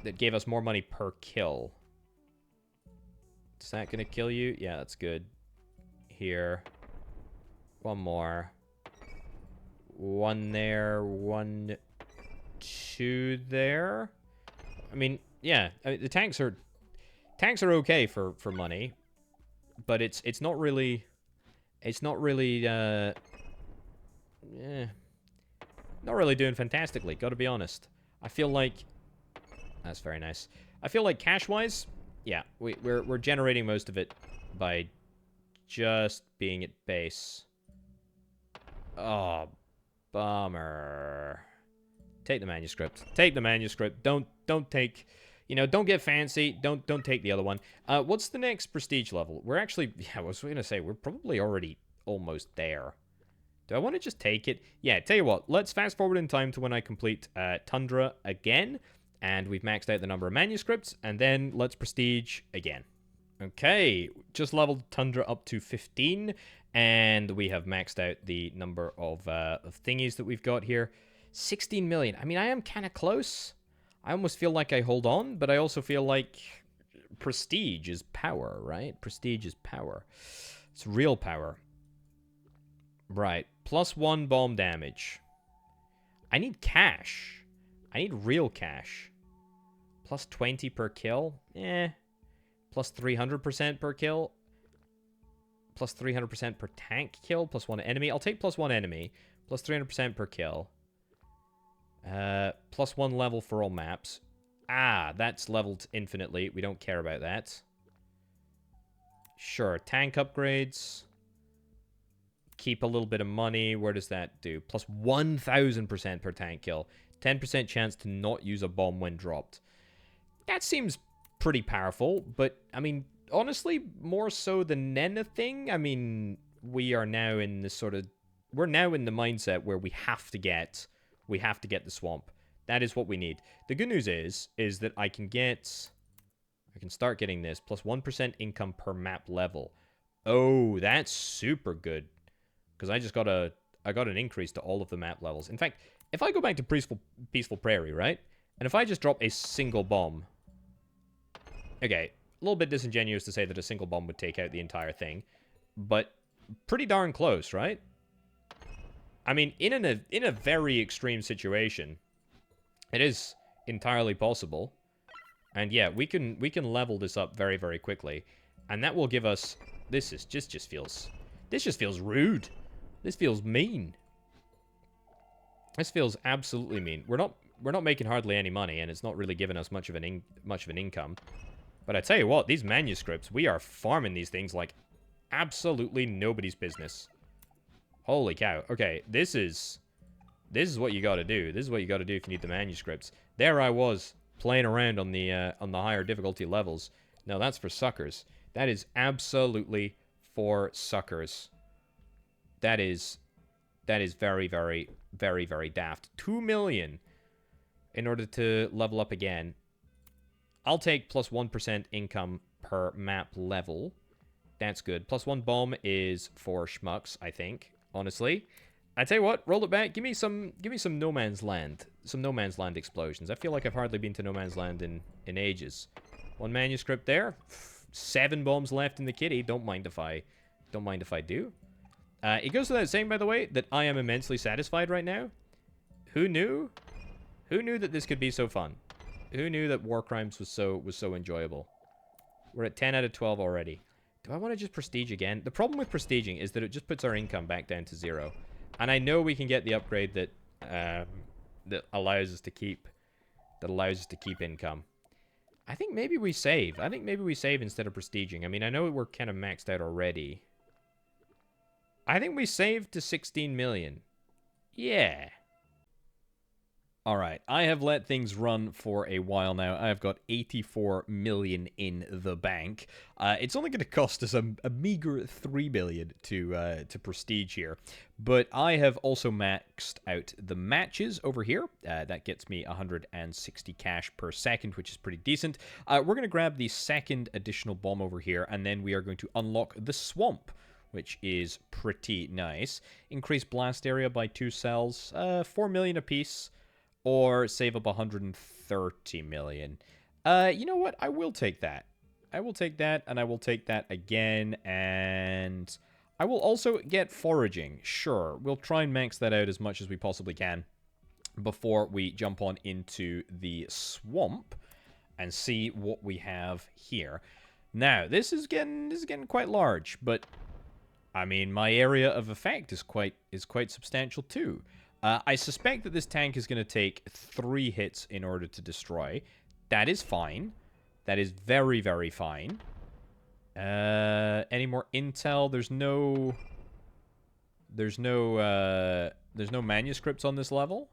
That gave us more money per kill. Is that going to kill you? Yeah, that's good. Here. One more. 1 there. 1, 2 there. I mean, yeah. I mean, the tanks are okay for money, but it's not really not really doing fantastically, gotta be honest. I feel like that's very nice. I feel like cash-wise, yeah, we're generating most of it by just being at base. Oh, bummer. Take the manuscript. Take the manuscript. Don't take... You know, don't get fancy. Don't take the other one. What's the next prestige level? We're actually, yeah, I was going to say, we're probably already almost there. Do I want to just take it? Yeah, tell you what, let's fast forward in time to when I complete Tundra again, and we've maxed out the number of manuscripts, and then let's prestige again. Okay, just leveled Tundra up to 15, and we have maxed out the number of thingies that we've got here. 16 million. I mean, I am kind of close. I almost feel like I hold on, but I also feel like prestige is power, right? Prestige is power. It's real power. Right. +1 bomb damage. I need cash. I need real cash. +20 per kill? Eh. +300% per kill? +300% per tank kill? +1 enemy? I'll take +1 enemy. +300% per kill. +1 level for all maps. Ah, that's leveled infinitely. We don't care about that. Sure, tank upgrades. Keep a little bit of money. Where does that do? +1000% per tank kill. 10% chance to not use a bomb when dropped. That seems pretty powerful, but, I mean, honestly, more so than anything, I mean, we are now in this sort of... We're now in the mindset where we have to get the swamp. That is what we need. The good news is that I can start getting this, +1% income per map level. Oh, that's super good. Because I got an increase to all of the map levels. In fact, if I go back to Peaceful Prairie, right? And if I just drop a single bomb... Okay, a little bit disingenuous to say that a single bomb would take out the entire thing. But pretty darn close, right? I mean, in a very extreme situation, it is entirely possible. And yeah, we can level this up very, very quickly. And that will give us... This just feels rude. This feels mean. This feels absolutely mean. We're not making hardly any money, and it's not really giving us much of an income. But I tell you what, these manuscripts, we are farming these things like absolutely nobody's business. Holy cow. Okay, this is what you got to do. This is what you got to do if you need the manuscripts. There I was playing around on the higher difficulty levels. No, that's for suckers. That is absolutely for suckers. That is very, very, very, very daft. 2 million in order to level up again. I'll take +1% income per map level. That's good. +1 bomb is for schmucks, I think. Honestly, I tell you what, roll it back. Give me some No Man's Land. Some No Man's Land explosions. I feel like I've hardly been to No Man's Land in ages. 1 manuscript there. 7 bombs left in the kitty. Don't mind if I do. It goes without saying, by the way, that I am immensely satisfied right now. Who knew? Who knew that this could be so fun? Who knew that War Crimes was so enjoyable? We're at 10 out of 12 already. Do I want to just prestige again? The problem with prestiging is that it just puts our income back down to 0. And I know we can get the upgrade that that allows us to keep income. I think maybe we save. I think maybe we save instead of prestiging. I mean, I know we're kind of maxed out already. I think we saved to 16 million. Yeah. Alright, I have let things run for a while now. I have got 84 million in the bank. It's only going to cost us a meager 3 million to prestige here. But I have also maxed out the matches over here. That gets me 160 cash per second, which is pretty decent. We're going to grab the second additional bomb over here, and then we are going to unlock the swamp, which is pretty nice. Increase blast area by 2 cells, 4 million apiece. Or save up 130 million. You know what? I will take that. I will take that, and I will take that again, and I will also get foraging. Sure, we'll try and max that out as much as we possibly can before we jump on into the swamp and see what we have here. Now, this is getting quite large, but I mean, my area of effect is quite substantial too. I suspect that this tank is going to take 3 hits in order to destroy. That is fine. That is very, very fine. Any more intel? There's no manuscripts on this level.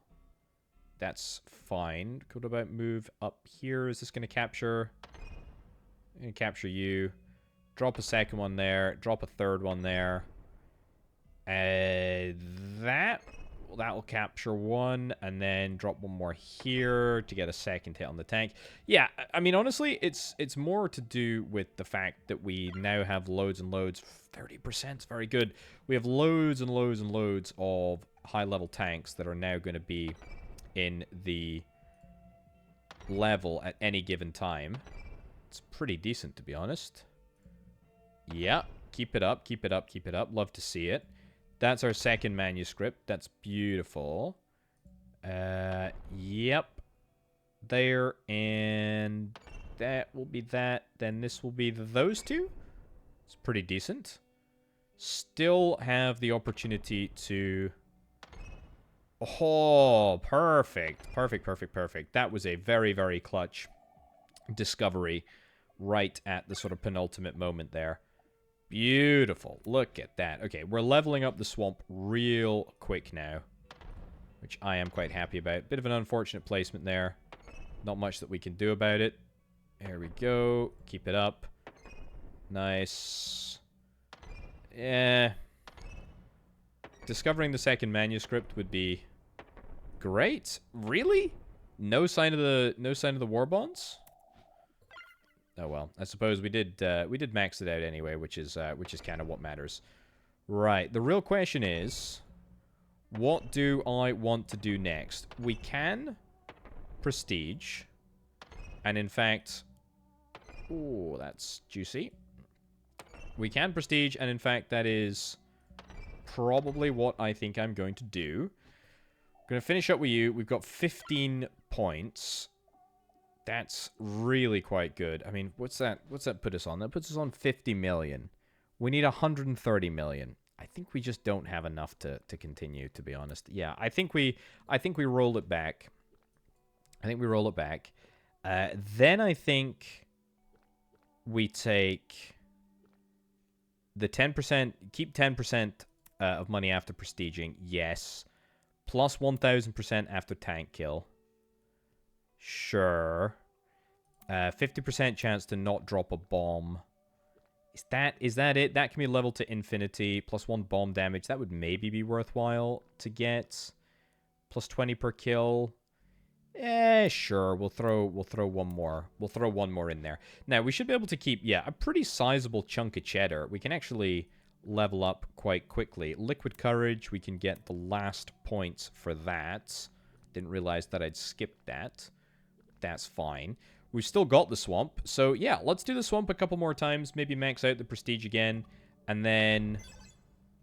That's fine. What about move up here? Is this going to capture? I'm going to capture you. Drop a second one there. Drop a third one there. That'll capture one, and then drop one more here to get a second hit on the tank. Yeah, I mean, honestly, it's more to do with the fact that we now have loads and loads. 30% is very good. We have loads and loads and loads of high-level tanks that are now going to be in the level at any given time. It's pretty decent, to be honest. Yeah, keep it up, keep it up, keep it up. Love to see it. That's our second manuscript. That's beautiful. Yep. There, and that will be that. Then this will be those two. It's pretty decent. Still have the opportunity to... Oh, perfect. Perfect, perfect, perfect. That was a very, very clutch discovery right at the sort of penultimate moment there. Beautiful. Look at that. Okay, we're leveling up the swamp real quick now, which I am quite happy about. Bit of an unfortunate placement there. Not much that we can do about it. There we go. Keep it up. Nice. Yeah. Discovering the second manuscript would be great. Really? No sign of the war bonds? Oh well, I suppose we did max it out anyway, which is kind of what matters. Right, the real question is, what do I want to do next? We can prestige, and in fact, oh, that's juicy. We can prestige, and in fact, that is probably what I think I'm going to do. I'm going to finish up with you. We've got 15 points. That's really quite good. I mean, what's that put us on? That puts us on 50 million. We need 130 million. I think we just don't have enough to continue, to be honest. Yeah, I think we roll it back. I think we roll it back. Then I think we take the 10%, keep 10% of money after prestiging. Yes. Plus 1,000% after tank kill. Sure. 50% chance to not drop a bomb. Is that it? That can be leveled to infinity. Plus 1 bomb damage. That would maybe be worthwhile to get. Plus 20 per kill. Sure. We'll throw one more. We'll throw one more in there. Now, we should be able to keep, yeah, a pretty sizable chunk of cheddar. We can actually level up quite quickly. Liquid Courage, we can get the last points for that. Didn't realize that I'd skipped that. That's fine. We've still got the swamp. So, yeah, let's do the swamp a couple more times. Maybe max out the prestige again. And then...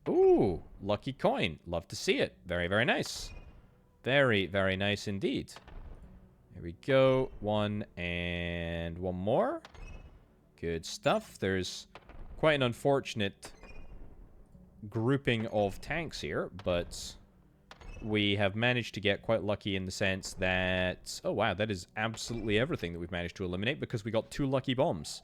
Ooh, lucky coin. Love to see it. Very, very nice. Very, very nice indeed. Here we go. One and one more. Good stuff. There's quite an unfortunate grouping of tanks here, but we have managed to get quite lucky in the sense that... Oh, wow, that is absolutely everything that we've managed to eliminate because we got 2 lucky bombs.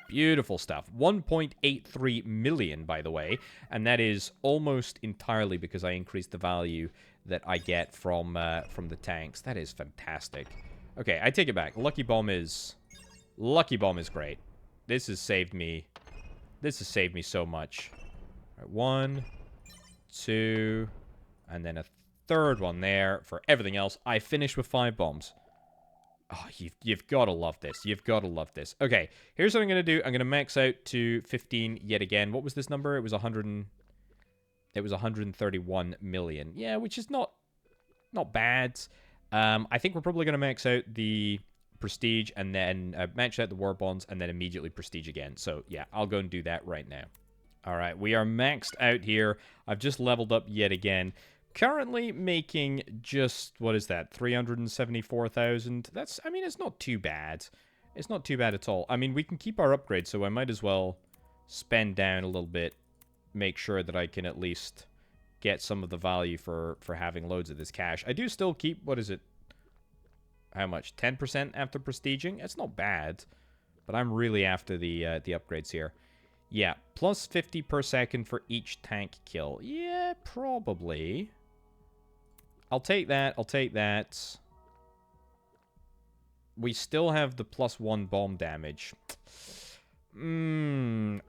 Beautiful stuff. 1.83 million, by the way, and that is almost entirely because I increased the value that I get from the tanks. That is fantastic. Okay, I take it back. Lucky bomb is great. This has saved me so much. All right, 1, 2, and then a third one there for everything else. I finished with 5 bombs. Oh, you've got to love this. You've got to love this. Okay, here's what I'm going to do. I'm going to max out to 15 yet again. What was this number? It was 131 million. Yeah, which is not bad. I think we're probably going to max out the prestige and then max out the war bonds and then immediately prestige again. So, yeah, I'll go and do that right now. All right, we are maxed out here. I've just leveled up yet again. Currently making just, what is that, 374,000? That's, I mean, it's not too bad. It's not too bad at all. I mean, we can keep our upgrades, so I might as well spend down a little bit, make sure that I can at least get some of the value for having loads of this cash. I do still keep, what is it? How much? 10% after prestiging? It's not bad, but I'm really after the upgrades here. Yeah, plus 50 per second for each tank kill. Yeah, probably. I'll take that. I'll take that. we still have the +1 bomb damage. I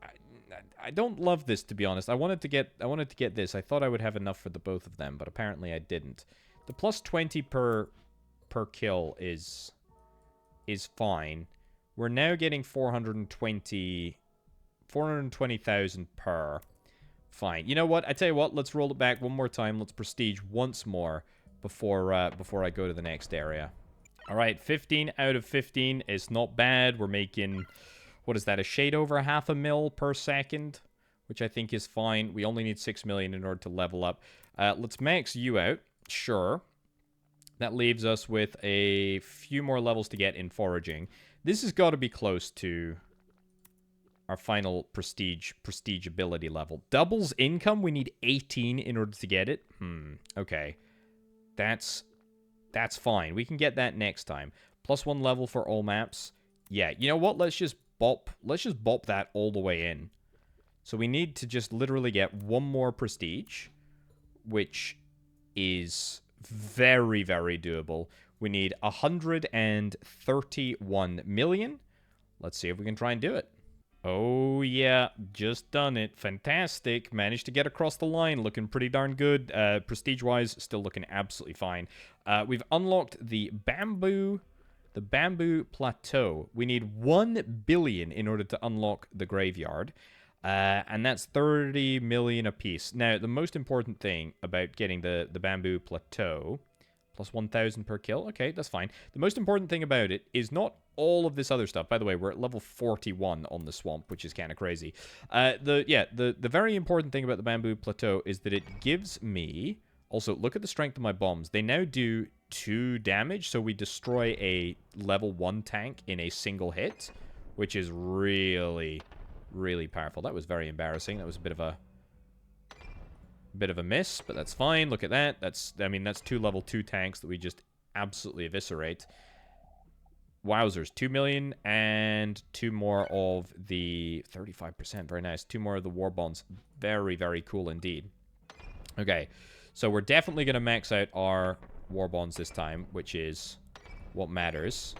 don't love this, to be honest. I wanted to get this. I thought I would have enough for the both of them, but apparently I didn't. The +20 per kill is fine. We're now getting 420,000 per. Fine. You know what? I tell you what. Let's roll it back one more time. Let's prestige once more before I go to the next area. All right, 15 out of 15 is not bad. We're making, what is that, a shade over 0.5 mil per second, which I think is fine. We only need 6 million in order to level up. Let's max you out. Sure. That leaves us with a few more levels to get in foraging. This has got to be close to our final prestige ability level. Doubles income, we need 18 in order to get it. Okay. That's fine. We can get that next time. +1 level for all maps. Yeah, you know what? Let's just bop that all the way in. So we need to just literally get one more prestige, which is very, very doable. We need 131 million. Let's see if we can try and do it. Oh, yeah, just done it. Fantastic. Managed to get across the line. Looking pretty darn good. Prestige-wise, still looking absolutely fine. We've unlocked the bamboo plateau. We need 1 billion in order to unlock the graveyard. And that's 30 million apiece. Now, the most important thing about getting the bamboo plateau, +1,000 per kill. Okay, that's fine. The most important thing about it is not all of this other stuff. By the way, we're at level 41 on the swamp, which is kind of crazy. The very important thing about the bamboo plateau is that it gives me... Also, look at the strength of my bombs. They now do 2 damage, so we destroy a level 1 tank in a single hit, which is really, really powerful. That was very embarrassing. That was a bit of a miss, but that's fine. Look at that. That's 2 level 2 tanks that we just absolutely eviscerate. Wowzers. 2 million and 2 more of the 35%. Very nice. 2 more of the war bonds. Very, very cool indeed. Okay, so we're definitely going to max out our war bonds this time, which is what matters.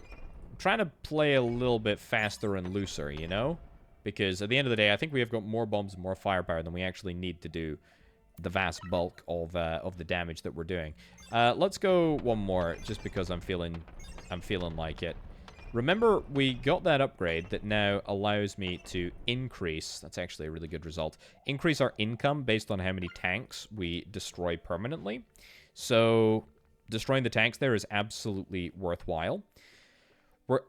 I'm trying to play a little bit faster and looser, you know? Because at the end of the day, I think we have got more bombs and more firepower than we actually need to do the vast bulk of the damage that we're doing. Let's go one more, just because I'm feeling like it. Remember, we got that upgrade that now allows me to increase, that's actually a really good result, increase our income based on how many tanks we destroy permanently. So, destroying the tanks there is absolutely worthwhile.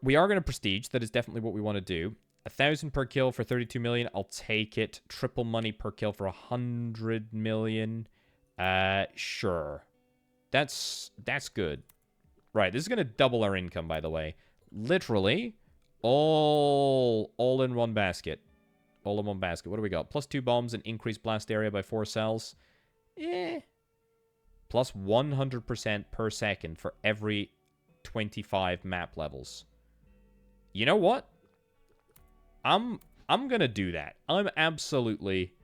We are going to prestige, that is definitely what we want to do. 1,000 per kill for 32 million, I'll take it. Triple money per kill for 100 million. Sure. That's good. Right, this is going to double our income, by the way. Literally, all in one basket. All in one basket. What do we got? +2 bombs and increased blast area by 4 cells. Plus 100% per second for every 25 map levels. You know what? I'm gonna do that. I'm absolutely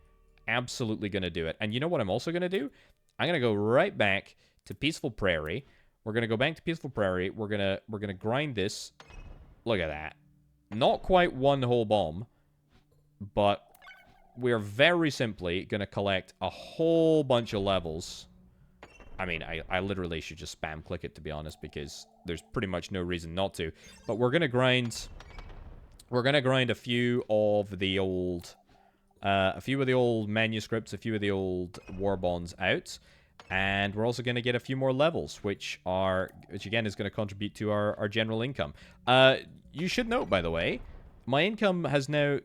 gonna do it. And you know what I'm also gonna do? I'm gonna go right back to Peaceful Prairie. We're gonna go back to Peaceful Prairie. We're gonna grind this. Look at that. Not quite one whole bomb, but we're very simply gonna collect a whole bunch of levels. I mean, I literally should just spam click it, to be honest, because there's pretty much no reason not to. But we're gonna grind. We're gonna grind a few of the old manuscripts, a few of the old war bonds out. And we're also going to get a few more levels, which again is going to contribute to our general income. You should note, by the way, my income has now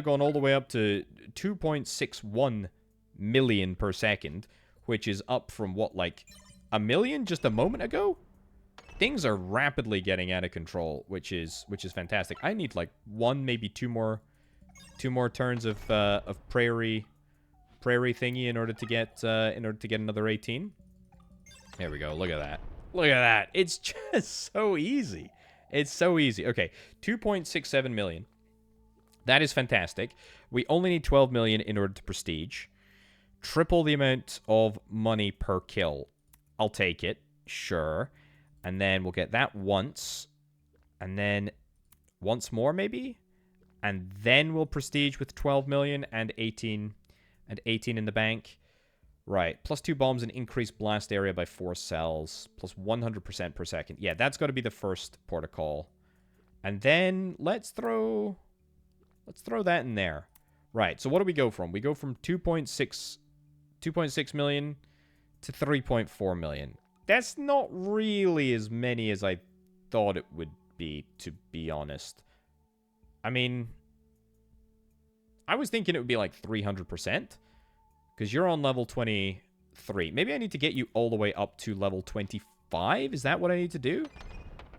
gone all the way up to 2.61 million per second, which is up from what, like 1 million just a moment ago? Things are rapidly getting out of control, which is fantastic. I need like 1, maybe 2 more turns of prairie thingy in order to get another 18. There we go. Look at that. Look at that. It's just so easy. It's so easy. Okay, 2.67 million. That is fantastic. We only need 12 million in order to prestige. Triple the amount of money per kill. I'll take it. Sure. And then we'll get that once. And then once more, maybe? And then we'll prestige with 12 million and 18 in the bank. Right. Plus 2 bombs and increased blast area by 4 cells. Plus 100% per second. Yeah, that's got to be the first port of call. And then let's throw that in there. Right. So what do we go from? We go from 2.6 million to 3.4 million. That's not really as many as I thought it would be, to be honest. I mean, I was thinking it would be like 300%. Because you're on level 23. Maybe I need to get you all the way up to level 25? Is that what I need to do?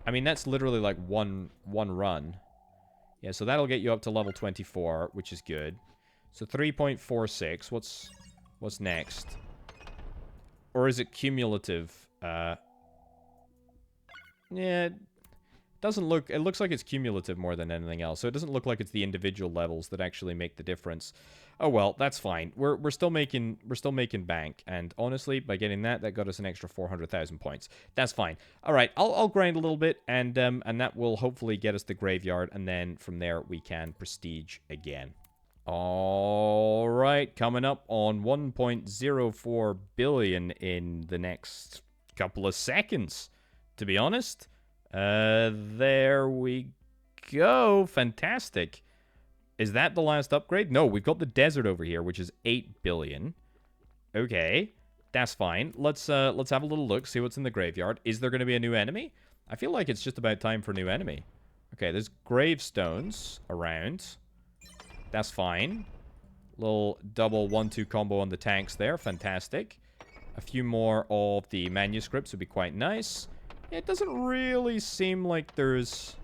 I mean, that's literally like one run. Yeah, so that'll get you up to level 24, which is good. So 3.46. What's next? Or is it cumulative? Yeah, it doesn't look... It looks like it's cumulative more than anything else. So it doesn't look like it's the individual levels that actually make the difference. Oh well, that's fine. We're still making bank, and honestly, by getting that got us an extra 400,000 points. That's fine. All right, I'll grind a little bit, and that will hopefully get us the graveyard, and then from there we can prestige again. All right, coming up on 1.04 billion in the next couple of seconds. To be honest, there we go. Fantastic. Is that the last upgrade? No, we've got the desert over here, which is 8 billion. Okay, that's fine. Let's have a little look, see what's in the graveyard. Is there going to be a new enemy? I feel like it's just about time for a new enemy. Okay, there's gravestones around. That's fine. Little double 1-2 combo on the tanks there. Fantastic. A few more of the manuscripts would be quite nice. It doesn't really seem like there's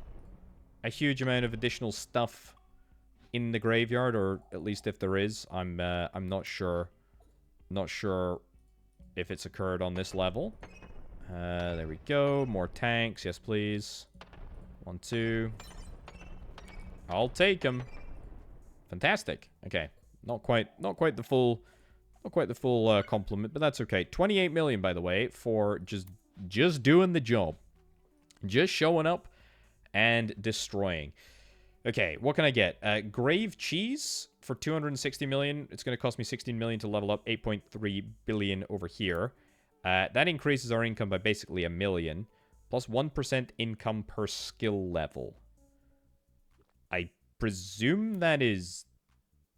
a huge amount of additional stuff in the graveyard, or at least if there is, I'm not sure. Not sure if it's occurred on this level. There we go. More tanks, yes please. 1, 2. I'll take them. Fantastic. Okay, not quite the full compliment, but that's okay. 28 million, by the way, for just doing the job, just showing up and destroying. Okay, what can I get? Grave Cheese for 260 million. It's going to cost me 16 million to level up. 8.3 billion over here. That increases our income by basically 1 million. Plus 1% income per skill level. I presume that is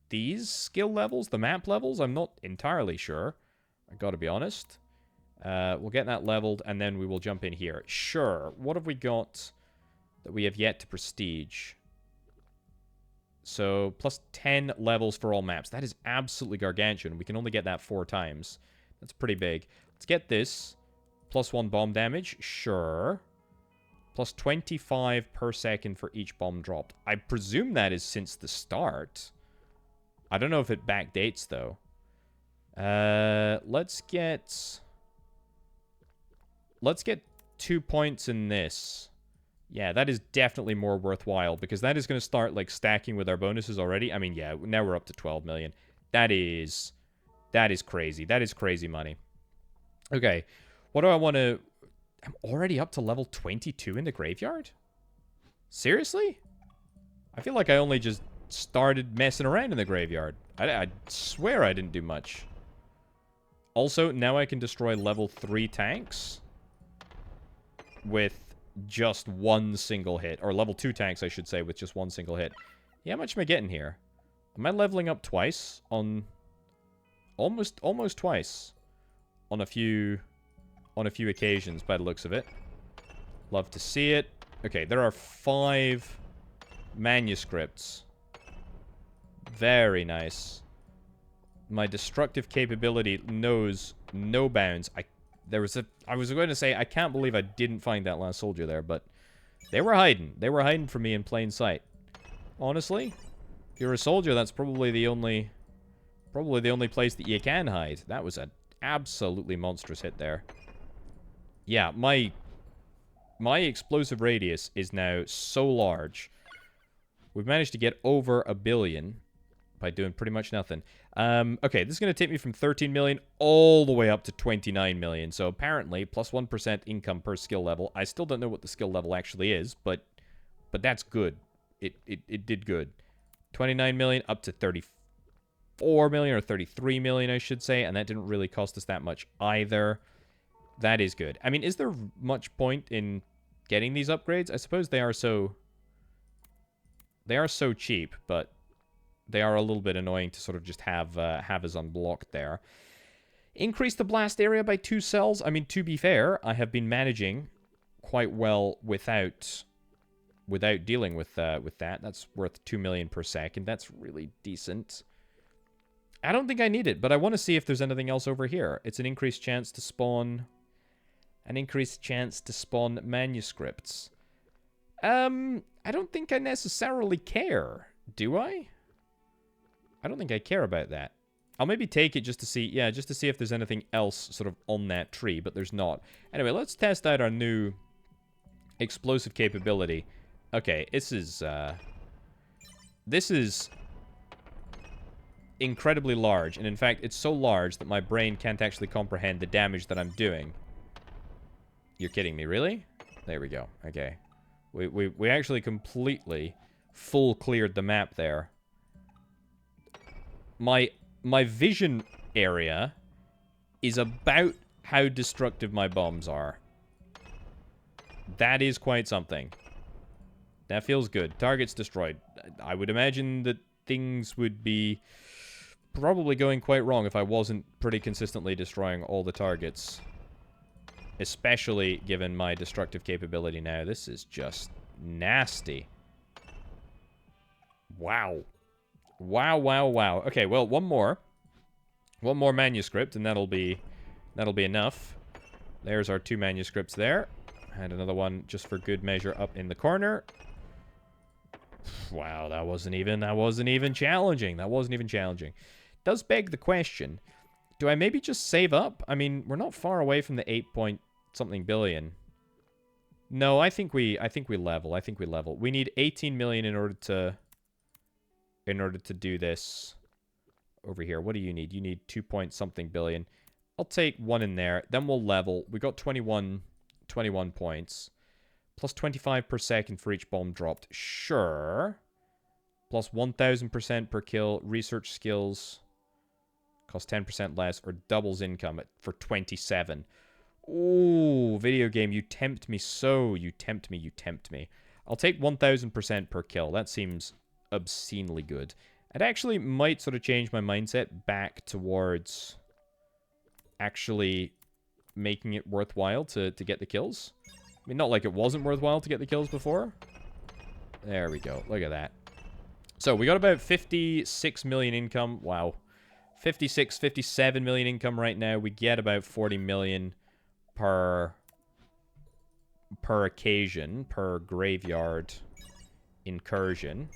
these skill levels, the map levels? I'm not entirely sure. I gotta be honest. We'll get that leveled, and then we will jump in here. Sure. What have we got that we have yet to prestige? So, plus 10 levels for all maps. That is absolutely gargantuan. We can only get that 4 times. That's pretty big. Let's get this. Plus 1 bomb damage. Sure. Plus 25 per second for each bomb dropped. I presume that is since the start. I don't know if it backdates, though. Let's get 2 points in this. Yeah, that is definitely more worthwhile, because that is going to start, like, stacking with our bonuses already. I mean, yeah, now we're up to 12 million. That is crazy. That is crazy money. Okay, what do I want to... I'm already up to level 22 in the graveyard? Seriously? I feel like I only just started messing around in the graveyard. I swear I didn't do much. Also, now I can destroy level 3 tanks with just one single hit. Or level 2 tanks, I should say, with just one single hit. Yeah, how much am I getting here? Am I leveling up twice on... Almost twice. On a few occasions, by the looks of it. Love to see it. Okay, there are 5 manuscripts. Very nice. My destructive capability knows no bounds. I was going to say, I can't believe I didn't find that last soldier there, but they were hiding. They were hiding from me in plain sight. Honestly, if you're a soldier, that's probably the only place that you can hide. That was an absolutely monstrous hit there. Yeah, my explosive radius is now so large. We've managed to get over 1 billion. by doing pretty much nothing. Okay, this is going to take me from 13 million all the way up to 29 million. So apparently, plus 1% income per skill level. I still don't know what the skill level actually is, but that's good. It did good. 29 million up to 34 million, or 33 million, I should say, and that didn't really cost us that much either. That is good. I mean, is there much point in getting these upgrades? I suppose they are so cheap, but they are a little bit annoying to sort of just have as unblocked there. Increase the blast area by 2 cells. I mean, to be fair, I have been managing quite well without dealing with that. That's worth 2 million per second. That's really decent. I don't think I need it, but I want to see if there's anything else over here. It's an increased chance to spawn manuscripts. I don't think I necessarily care, do I? I don't think I care about that. I'll maybe take it just to see, yeah, just to see if there's anything else sort of on that tree, but there's not. Anyway, let's test out our new explosive capability. Okay, this is incredibly large, and in fact, it's so large that my brain can't actually comprehend the damage that I'm doing. You're kidding me, really? There we go. Okay. We actually completely full cleared the map there. My vision area is about how destructive my bombs are. That is quite something. That feels good. Targets destroyed. I would imagine that things would be probably going quite wrong if I wasn't pretty consistently destroying all the targets. Especially given my destructive capability now. This is just nasty. Wow. Wow, wow, wow. Okay, well, one more manuscript, and that'll be enough. There's our 2 manuscripts there. And another one just for good measure up in the corner. Wow, that wasn't even challenging. That wasn't even challenging. Does beg the question, do I maybe just save up? I mean, we're not far away from the 8-point-something billion. No, I think we level. We need 18 million in order to do this over here. What do you need? You need 2-point-something billion. I'll take 1 in there. Then we'll level. We got 21 points. Plus 25 per second for each bomb dropped. Sure. Plus 1,000% per kill. Research skills. Cost 10% less, or doubles income for 27. Ooh, video game, you tempt me so. You tempt me. I'll take 1,000% per kill. That seems obscenely good. It actually might sort of change my mindset back towards actually making it worthwhile to get the kills. I mean, not like it wasn't worthwhile to get the kills before. There we go. Look at that. So, we got about 56 million income. Wow. 56, 57 million income right now. We get about 40 million per occasion, per graveyard incursion.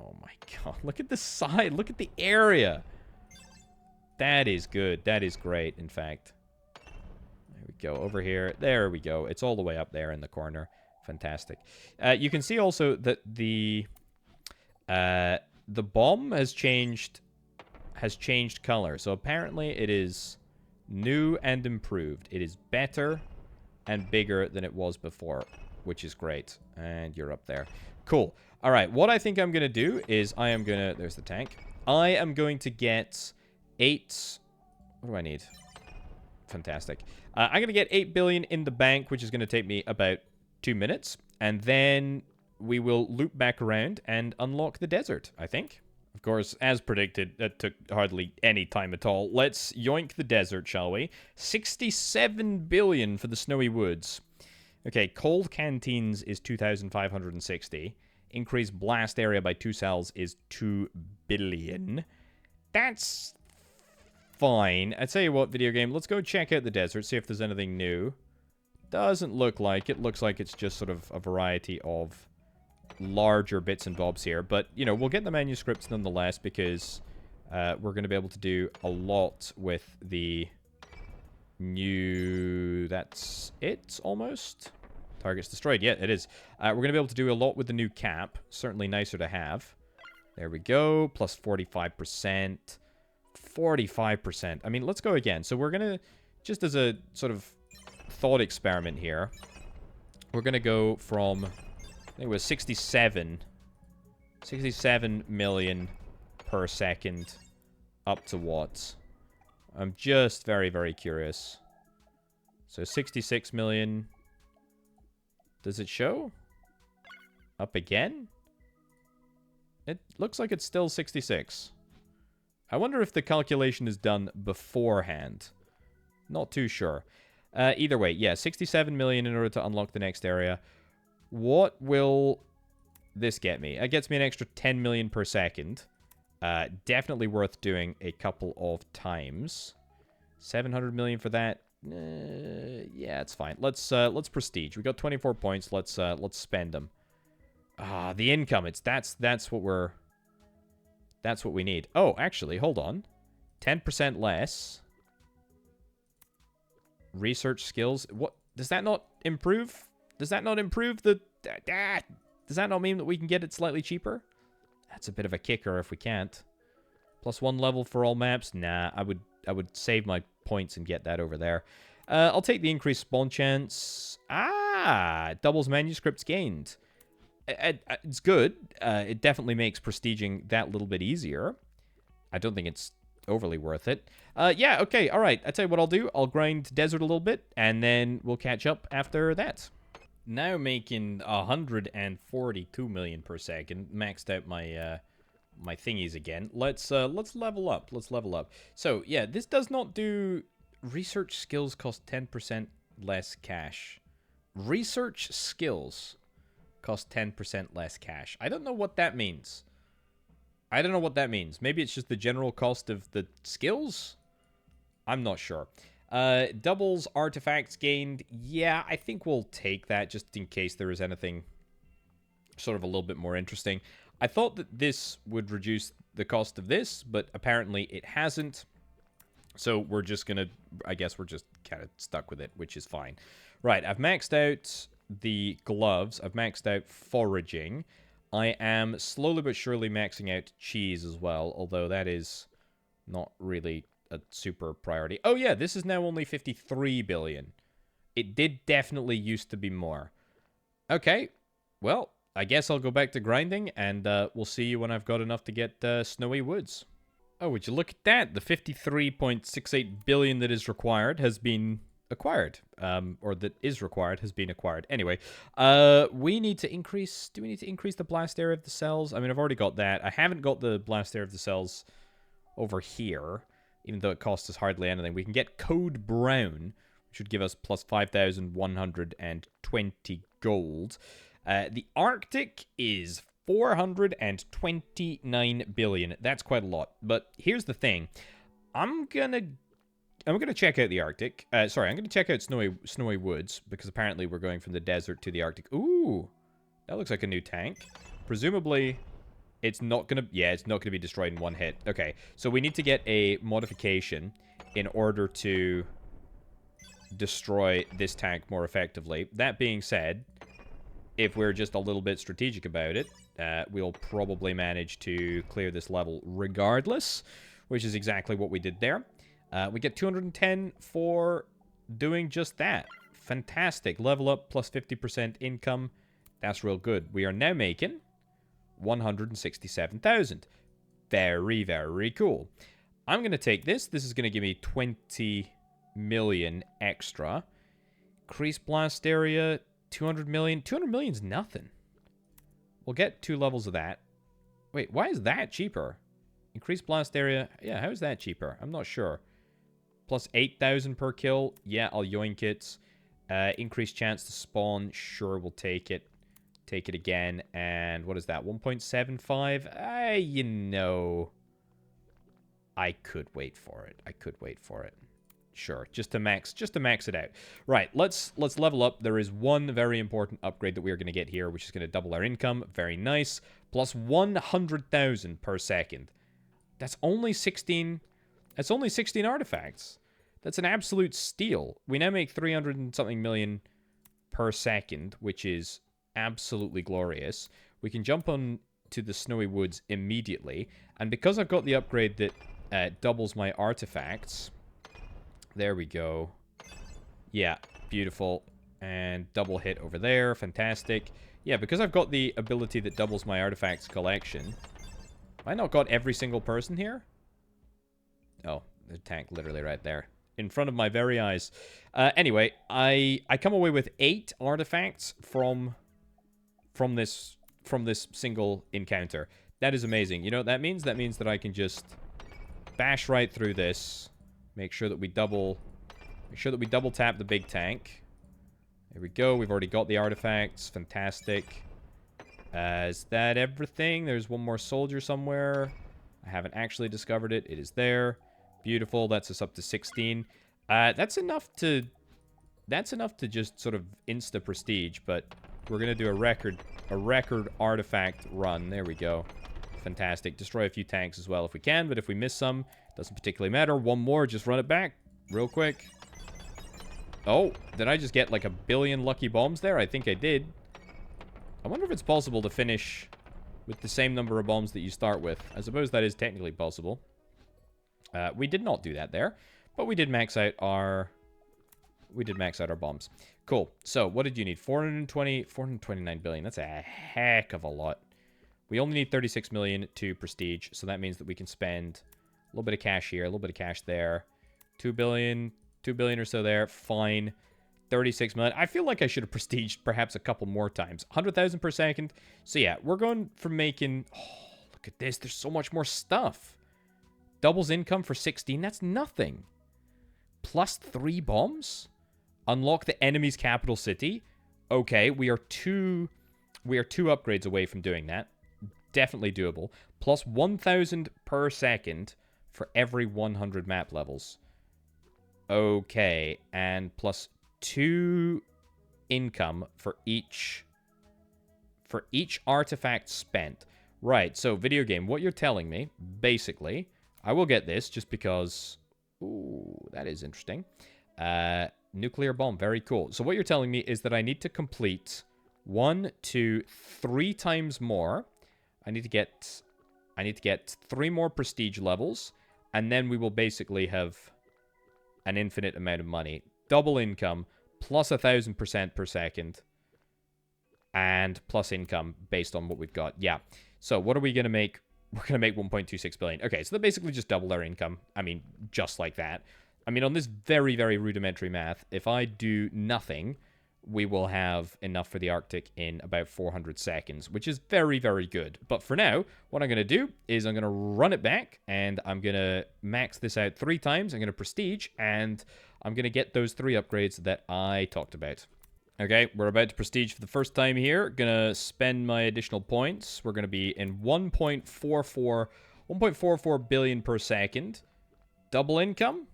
Oh my god. Look at the side. Look at the area. That is good. That is great, in fact. There we go. Over here. There we go. It's all the way up there in the corner. Fantastic. You can see also that the bomb has changed color. So apparently it is new and improved. It is better and bigger than it was before, which is great. And you're up there. Cool. All right. What I think I'm going to do is there's the tank. I am going to get 8. What do I need? Fantastic. I'm going to get 8 billion in the bank, which is going to take me about 2 minutes. And then we will loop back around and unlock the desert, I think. Of course, as predicted, that took hardly any time at all. Let's yoink the desert, shall we? 67 billion for the snowy woods. Okay, cold canteens is 2,560. Increased blast area by 2 cells is 2 billion. That's fine. I tell you what, video game, let's go check out the desert, see if there's anything new. Doesn't look like it. Looks like it's just sort of a variety of larger bits and bobs here. But, you know, we'll get the manuscripts nonetheless because we're going to be able to do a lot with the new... That's it, almost? Targets destroyed. Yeah, it is. We're going to be able to do a lot with the new cap. Certainly nicer to have. There we go. Plus 45%. 45%. I mean, let's go again. So we're going to, just as a sort of thought experiment here, we're going to go from, I think it was 67 million per second up to what? I'm just very, very curious. So 66 million. Does it show? Up again? It looks like it's still 66. I wonder if the calculation is done beforehand. Not too sure. Either way, yeah, 67 million in order to unlock the next area. What will this get me? It gets me an extra 10 million per second. Definitely worth doing a couple of times. 700 million for that. Yeah, it's fine. Let's prestige. We got 24 points. Let's spend them. The income. That's what we need. Oh, actually, hold on. 10% less. Research skills. What does that not improve? Does that not improve the does that not mean that we can get it slightly cheaper? That's a bit of a kicker if we can't. +1 level for all maps. Nah, I would save my points and get that over there. I'll take the increased spawn chance. It doubles manuscripts gained. It's good. It definitely makes prestiging that little bit easier. I don't think it's overly worth it. Yeah, okay, all right. I tell you what I'll do. I'll grind desert a little bit, and then we'll catch up after that. Now making 142 million per second. Maxed out my my thingies again. Let's level up. Let's level up. So yeah, this does not do. Research skills cost 10% less cash. Research skills cost 10% less cash. I don't know what that means. I don't know what that means. Maybe it's just the general cost of the skills? I'm not sure. Doubles artifacts gained. Yeah, I think we'll take that just in case there is anything sort of a little bit more interesting. I thought that this would reduce the cost of this, but apparently it hasn't. So we're just going to, I guess we're just kind of stuck with it, which is fine. Right, I've maxed out the gloves. I've maxed out foraging. I am slowly but surely maxing out cheese as well, although that is not really a super priority. Oh yeah, this is now only 53 billion. It did definitely used to be more. Okay, well, I guess I'll go back to grinding, and we'll see you when I've got enough to get Snowy Woods. Oh, would you look at that? The 53.68 billion that is required has been acquired. Or that is required has been acquired. Anyway, we need to increase... Do we need to increase the blast area of the cells? I mean, I've already got that. I haven't got the blast area of the cells over here, even though it costs us hardly anything. We can get Code Brown, which would give us plus 5,120 gold. The Arctic is 429 billion. That's quite a lot. But here's the thing. I'm gonna check out the Arctic. Sorry, I'm gonna check out Snowy Woods, because apparently we're going from the desert to the Arctic. Ooh, that looks like a new tank. Presumably, it's not gonna be destroyed in one hit. Okay, so we need to get a modification in order to destroy this tank more effectively. That being said, if we're just a little bit strategic about it, we'll probably manage to clear this level regardless, which is exactly what we did there. We get 210 for doing just that. Fantastic. Level up plus 50% income. That's real good. We are now making 167,000. Very, very cool. I'm going to take this. This is going to give me 20 million extra. Increase blast area, 200 million. 200 million is nothing. We'll get 2 levels of that. Wait, why is that cheaper? Increase blast area. Yeah, how is that cheaper? I'm not sure. Plus 8,000 per kill. Yeah, I'll yoink it. Increased chance to spawn. Sure, we'll take it. Take it again. And what is that? 1.75? You know, I could wait for it. I could wait for it. Sure, just to max it out. Right, let's level up. There is one very important upgrade that we are going to get here, which is going to double our income. Very nice. Plus 100,000 per second. That's only 16. That's only 16 artifacts. That's an absolute steal. We now make 300 and something million per second, which is absolutely glorious. We can jump on to the Snowy Woods immediately. And because I've got the upgrade that doubles my artifacts... There we go. Yeah, beautiful. And double hit over there. Fantastic. Yeah, because I've got the ability that doubles my artifacts collection. Have I not got every single person here? Oh, the tank literally right there. In front of my very eyes. Anyway, I come away with 8 artifacts from this single encounter. That is amazing. You know what that means? That means that I can just bash right through this. Make sure that we double tap the big tank. There we go. We've already got the artifacts. Fantastic. Is that everything? There's one more soldier somewhere. I haven't actually discovered it. It is there. Beautiful. That's us up to 16. That's enough to just sort of insta prestige, but we're gonna do a record artifact run. There we go. Fantastic. Destroy a few tanks as well if we can, but if we miss some, doesn't particularly matter. One more, just run it back real quick. Oh, did I just get like a billion lucky bombs there? I think I did. I wonder if it's possible to finish with the same number of bombs that you start with. I suppose that is technically possible. We did not do that there, but we did max out our bombs. Cool. So, what did you need? 429 billion. That's a heck of a lot. We only need 36 million to prestige, so that means that we can spend a little bit of cash here, a little bit of cash there. 2 billion or so there. Fine. 36 million. I feel like I should have prestiged perhaps a couple more times. 100,000 per second. So yeah, we're going from making... Oh, look at this. There's so much more stuff. Doubles income for 16. That's nothing. Plus 3 bombs? Unlock the enemy's capital city? Okay, we are two upgrades away from doing that. Definitely doable. Plus 1,000 per second for every 100 map levels. Okay, and plus 2 income for each artifact spent. Right, so video game, what you're telling me, basically, I will get this just because... Ooh, that is interesting. Nuclear bomb, very cool. So what you're telling me is that I need to complete 1, 2, 3 times more. I need to get 3 more prestige levels, and then we will basically have an infinite amount of money. Double income, plus 1,000% per second, and plus income based on what we've got. Yeah. So what are we going to make? We're going to make 1.26 billion. Okay, so that basically just doubled our income. I mean, just like that. I mean, on this very, very rudimentary math, if I do nothing, we will have enough for the Arctic in about 400 seconds, which is very, very good. But for now, what I'm going to do is I'm going to run it back, and I'm going to max this out 3 times. I'm going to prestige, and I'm going to get those 3 upgrades that I talked about. Okay, we're about to prestige for the first time here. Gonna spend my additional points. We're gonna be in 1.44 billion per second. Double income.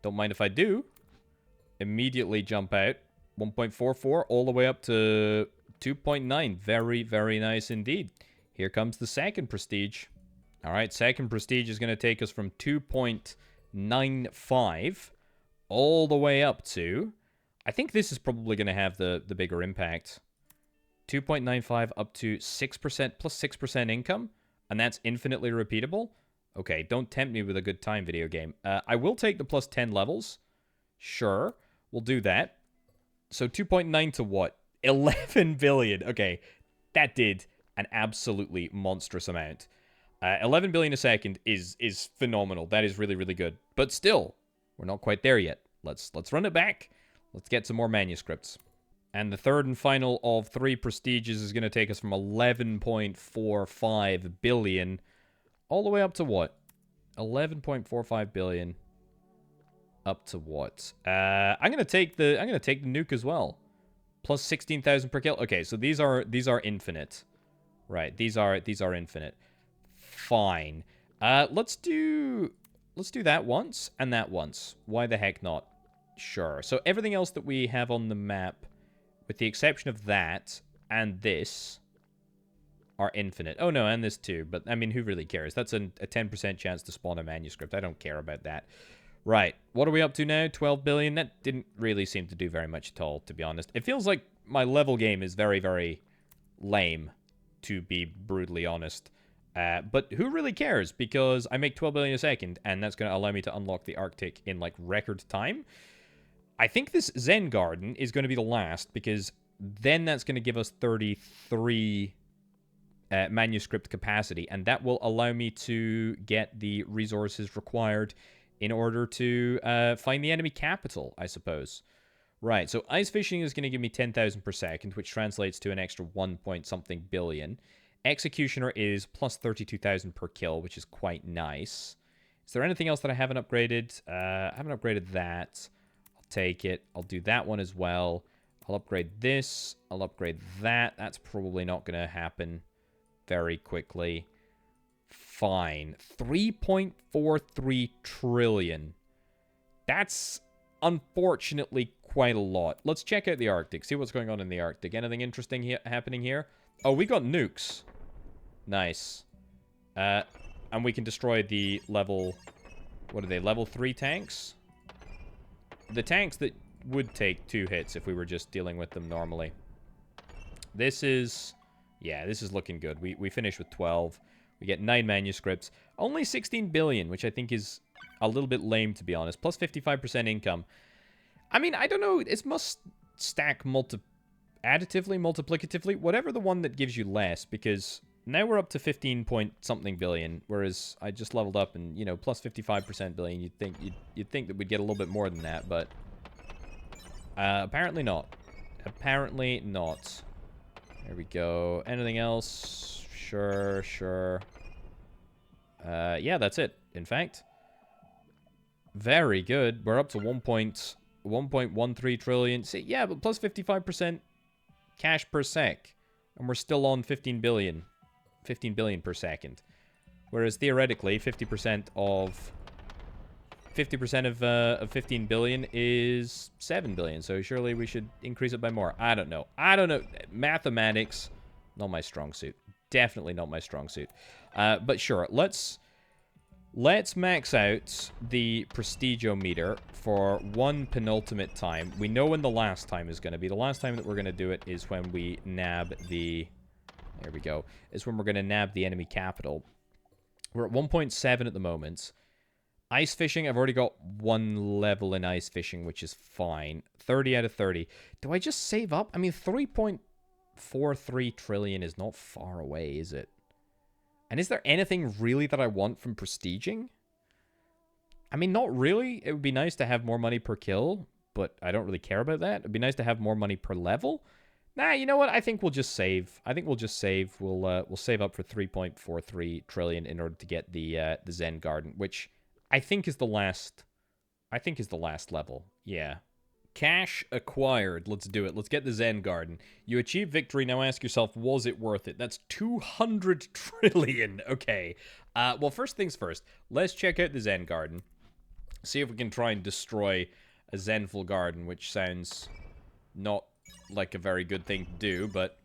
Don't mind if I do. Immediately jump out. 1.44 all the way up to 2.9. Very, very nice indeed. Here comes the second prestige. All right, second prestige is gonna take us from 2.95 all the way up to... I think this is probably going to have the bigger impact. 2.95 up to 6% plus 6% income, and that's infinitely repeatable. Okay, don't tempt me with a good time, video game. I will take the plus 10 levels. Sure, we'll do that. So 2.9 to what? 11 billion. Okay, that did an absolutely monstrous amount. 11 billion a second is phenomenal. That is really, really good. But still, we're not quite there yet. Let's run it back. Let's get some more manuscripts. And the third and final of 3 prestiges is going to take us from 11.45 billion all the way up to what? 11.45 billion up to what? I'm going to take the nuke as well. Plus 16,000 per kill. Okay, so these are infinite. Right, these are infinite. Fine. Let's do that once and that once. Why the heck not? Sure. So everything else that we have on the map, with the exception of that and this, are infinite. Oh no, and this too. But I mean, who really cares? That's a 10% chance to spawn a manuscript. I don't care about that. Right. What are we up to now? 12 billion? That didn't really seem to do very much at all, to be honest. It feels like my level game is very, very lame. to be brutally honest. But who really cares? Because I make 12 billion a second, and that's going to allow me to unlock the Arctic in, like, record time. I think this Zen Garden is going to be the last, because then that's going to give us 33 manuscript capacity, and that will allow me to get the resources required in order to find the enemy capital, I suppose. Right, so ice fishing is going to give me 10,000 per second, which translates to an extra 1 point something billion. Executioner is plus 32,000 per kill, which is quite nice. Is there anything else that I haven't upgraded? I haven't upgraded that. I'll take it. I'll do that one as well. I'll upgrade this. I'll upgrade that. That's probably not going to happen very quickly. Fine. 3.43 trillion. That's unfortunately quite a lot. Let's check out the Arctic. See what's going on in the Arctic. Anything interesting happening here? Oh, we got nukes. Nice. And we can destroy the level... What are they? Level 3 tanks? The tanks that would take 2 hits if we were just dealing with them normally. This is... Yeah, this is looking good. We finish with 12. We get 9 manuscripts. Only 16 billion, which I think is a little bit lame, to be honest. Plus 55% income. I mean, I don't know. It must stack additively, multiplicatively, whatever the one that gives you less, because now we're up to 15 point something billion, whereas I just leveled up and, you know, plus 55% billion. You'd think that we'd get a little bit more than that, but apparently not. Apparently not. There we go. Anything else? Sure, sure. Yeah, that's it, in fact. Very good. We're up to 1.13 trillion. See, yeah, but plus 55% cash per sec. And we're still on 15 billion. 15 billion per second. Whereas theoretically, 50% of 15 billion is 7 billion. So surely we should increase it by more. I don't know. I don't know. Mathematics, not my strong suit. Definitely not my strong suit. But sure, let's max out the Prestigometer for one penultimate time. We know when the last time is going to be. The last time that we're going to do it is when we nab the... There we go. Is when we're going to nab the enemy capital. We're at 1.7 at the moment. Ice fishing, I've already got 1 level in ice fishing, which is fine. 30 out of 30. Do I just save up? I mean, 3.43 trillion is not far away, is it? And is there anything really that I want from prestiging? I mean, not really. It would be nice to have more money per kill, but I don't really care about that. It'd be nice to have more money per level. Nah, you know what? I think we'll just save. I think we'll just save. We'll save up for 3.43 trillion in order to get the Zen Garden, which I think is the last. I think is the last level. Yeah. Cash acquired. Let's do it. Let's get the Zen Garden. You achieve victory. Now ask yourself, was it worth it? That's 200 trillion. Okay. Well, first things first. Let's check out the Zen Garden. See if we can try and destroy a Zenful Garden, which sounds not like a very good thing to do, but,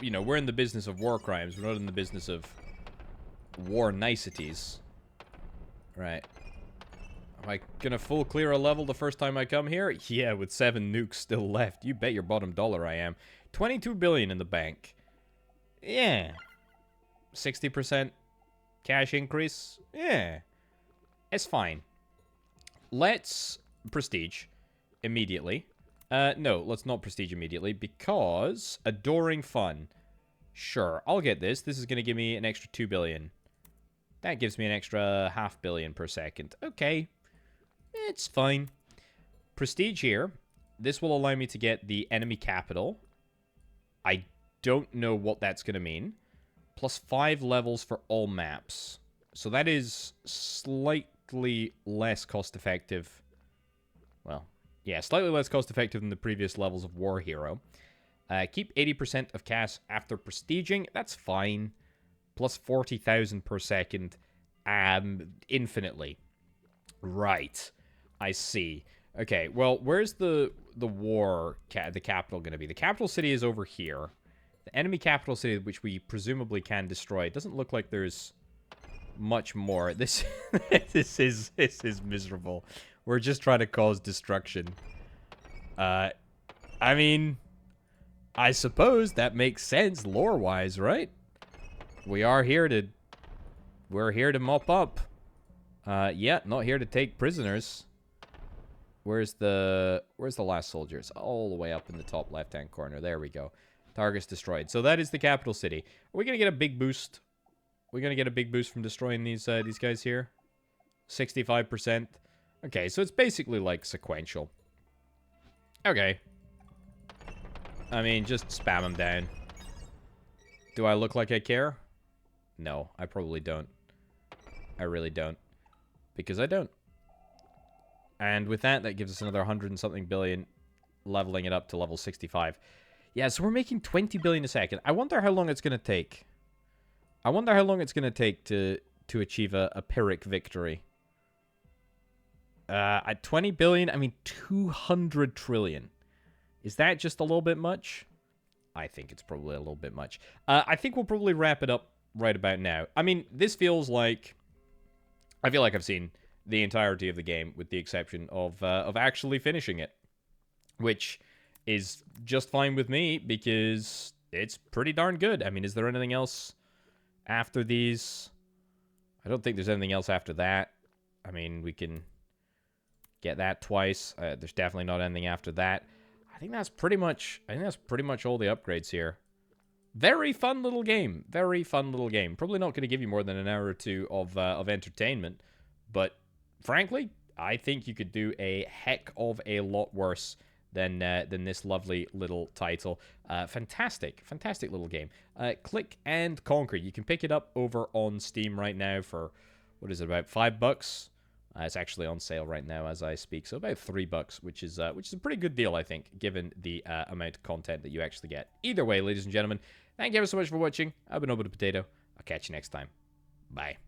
you know, we're in the business of war crimes. We're not in the business of war niceties. Right. Am I gonna full clear a level the first time I come here? Yeah, with 7 nukes still left. You bet your bottom dollar I am. 22 billion in the bank. Yeah. 60% cash increase? Yeah. It's fine. Let's prestige immediately. No, let's not prestige immediately, because adoring fun. Sure, I'll get this. This is going to give me an extra 2 billion. That gives me an extra 500 million per second. Okay. It's fine. Prestige here. This will allow me to get the enemy capital. I don't know what that's going to mean. Plus 5 levels for all maps. So that is slightly less cost-effective. Well, yeah, slightly less cost-effective than the previous levels of War Hero. Keep 80% of cash after prestiging. That's fine. Plus 40,000 per second. Infinitely. Right. I see. Okay, well, where's the capital going to be? The capital city is over here. The enemy capital city, which we presumably can destroy. It doesn't look like there's much more. This is miserable. We're just trying to cause destruction. I mean, I suppose that makes sense lore-wise, right? We're here to mop up. Yeah, not here to take prisoners. Where's the last soldiers? All the way up in the top left-hand corner. There we go. Targets destroyed. So that is the capital city. Are we gonna get a big boost? We're gonna get a big boost from destroying these guys here. 65%. Okay, so it's basically like sequential. Okay. I mean, just spam them down. Do I look like I care? No, I probably don't. I really don't. Because I don't. And with that, that gives us another 100 and something billion, leveling it up to level 65. Yeah, so we're making 20 billion a second. I wonder how long it's going to take. I wonder how long it's going to take to achieve a Pyrrhic victory. At 20 billion, I mean 200 trillion. Is that just a little bit much? I think it's probably a little bit much. I think we'll probably wrap it up right about now. I mean, this feels like... I feel like I've seen the entirety of the game, with the exception of actually finishing it. Which is just fine with me, because it's pretty darn good. I mean, is there anything else after these? I don't think there's anything else after that. I mean, we can get that twice. There's definitely not anything after that. I think that's pretty much all the upgrades here. Very fun little game. Very fun little game. Probably not going to give you more than an hour or two of entertainment, but frankly, I think you could do a heck of a lot worse than this lovely little title. Fantastic little game. Click and Conquer. You can pick it up over on Steam right now for, what is it, about $5? It's actually on sale right now as I speak, so about $3, which is a pretty good deal, I think, given the amount of content that you actually get. Either way, ladies and gentlemen, thank you ever so much for watching. I've been Orbital Potato. I'll catch you next time. Bye.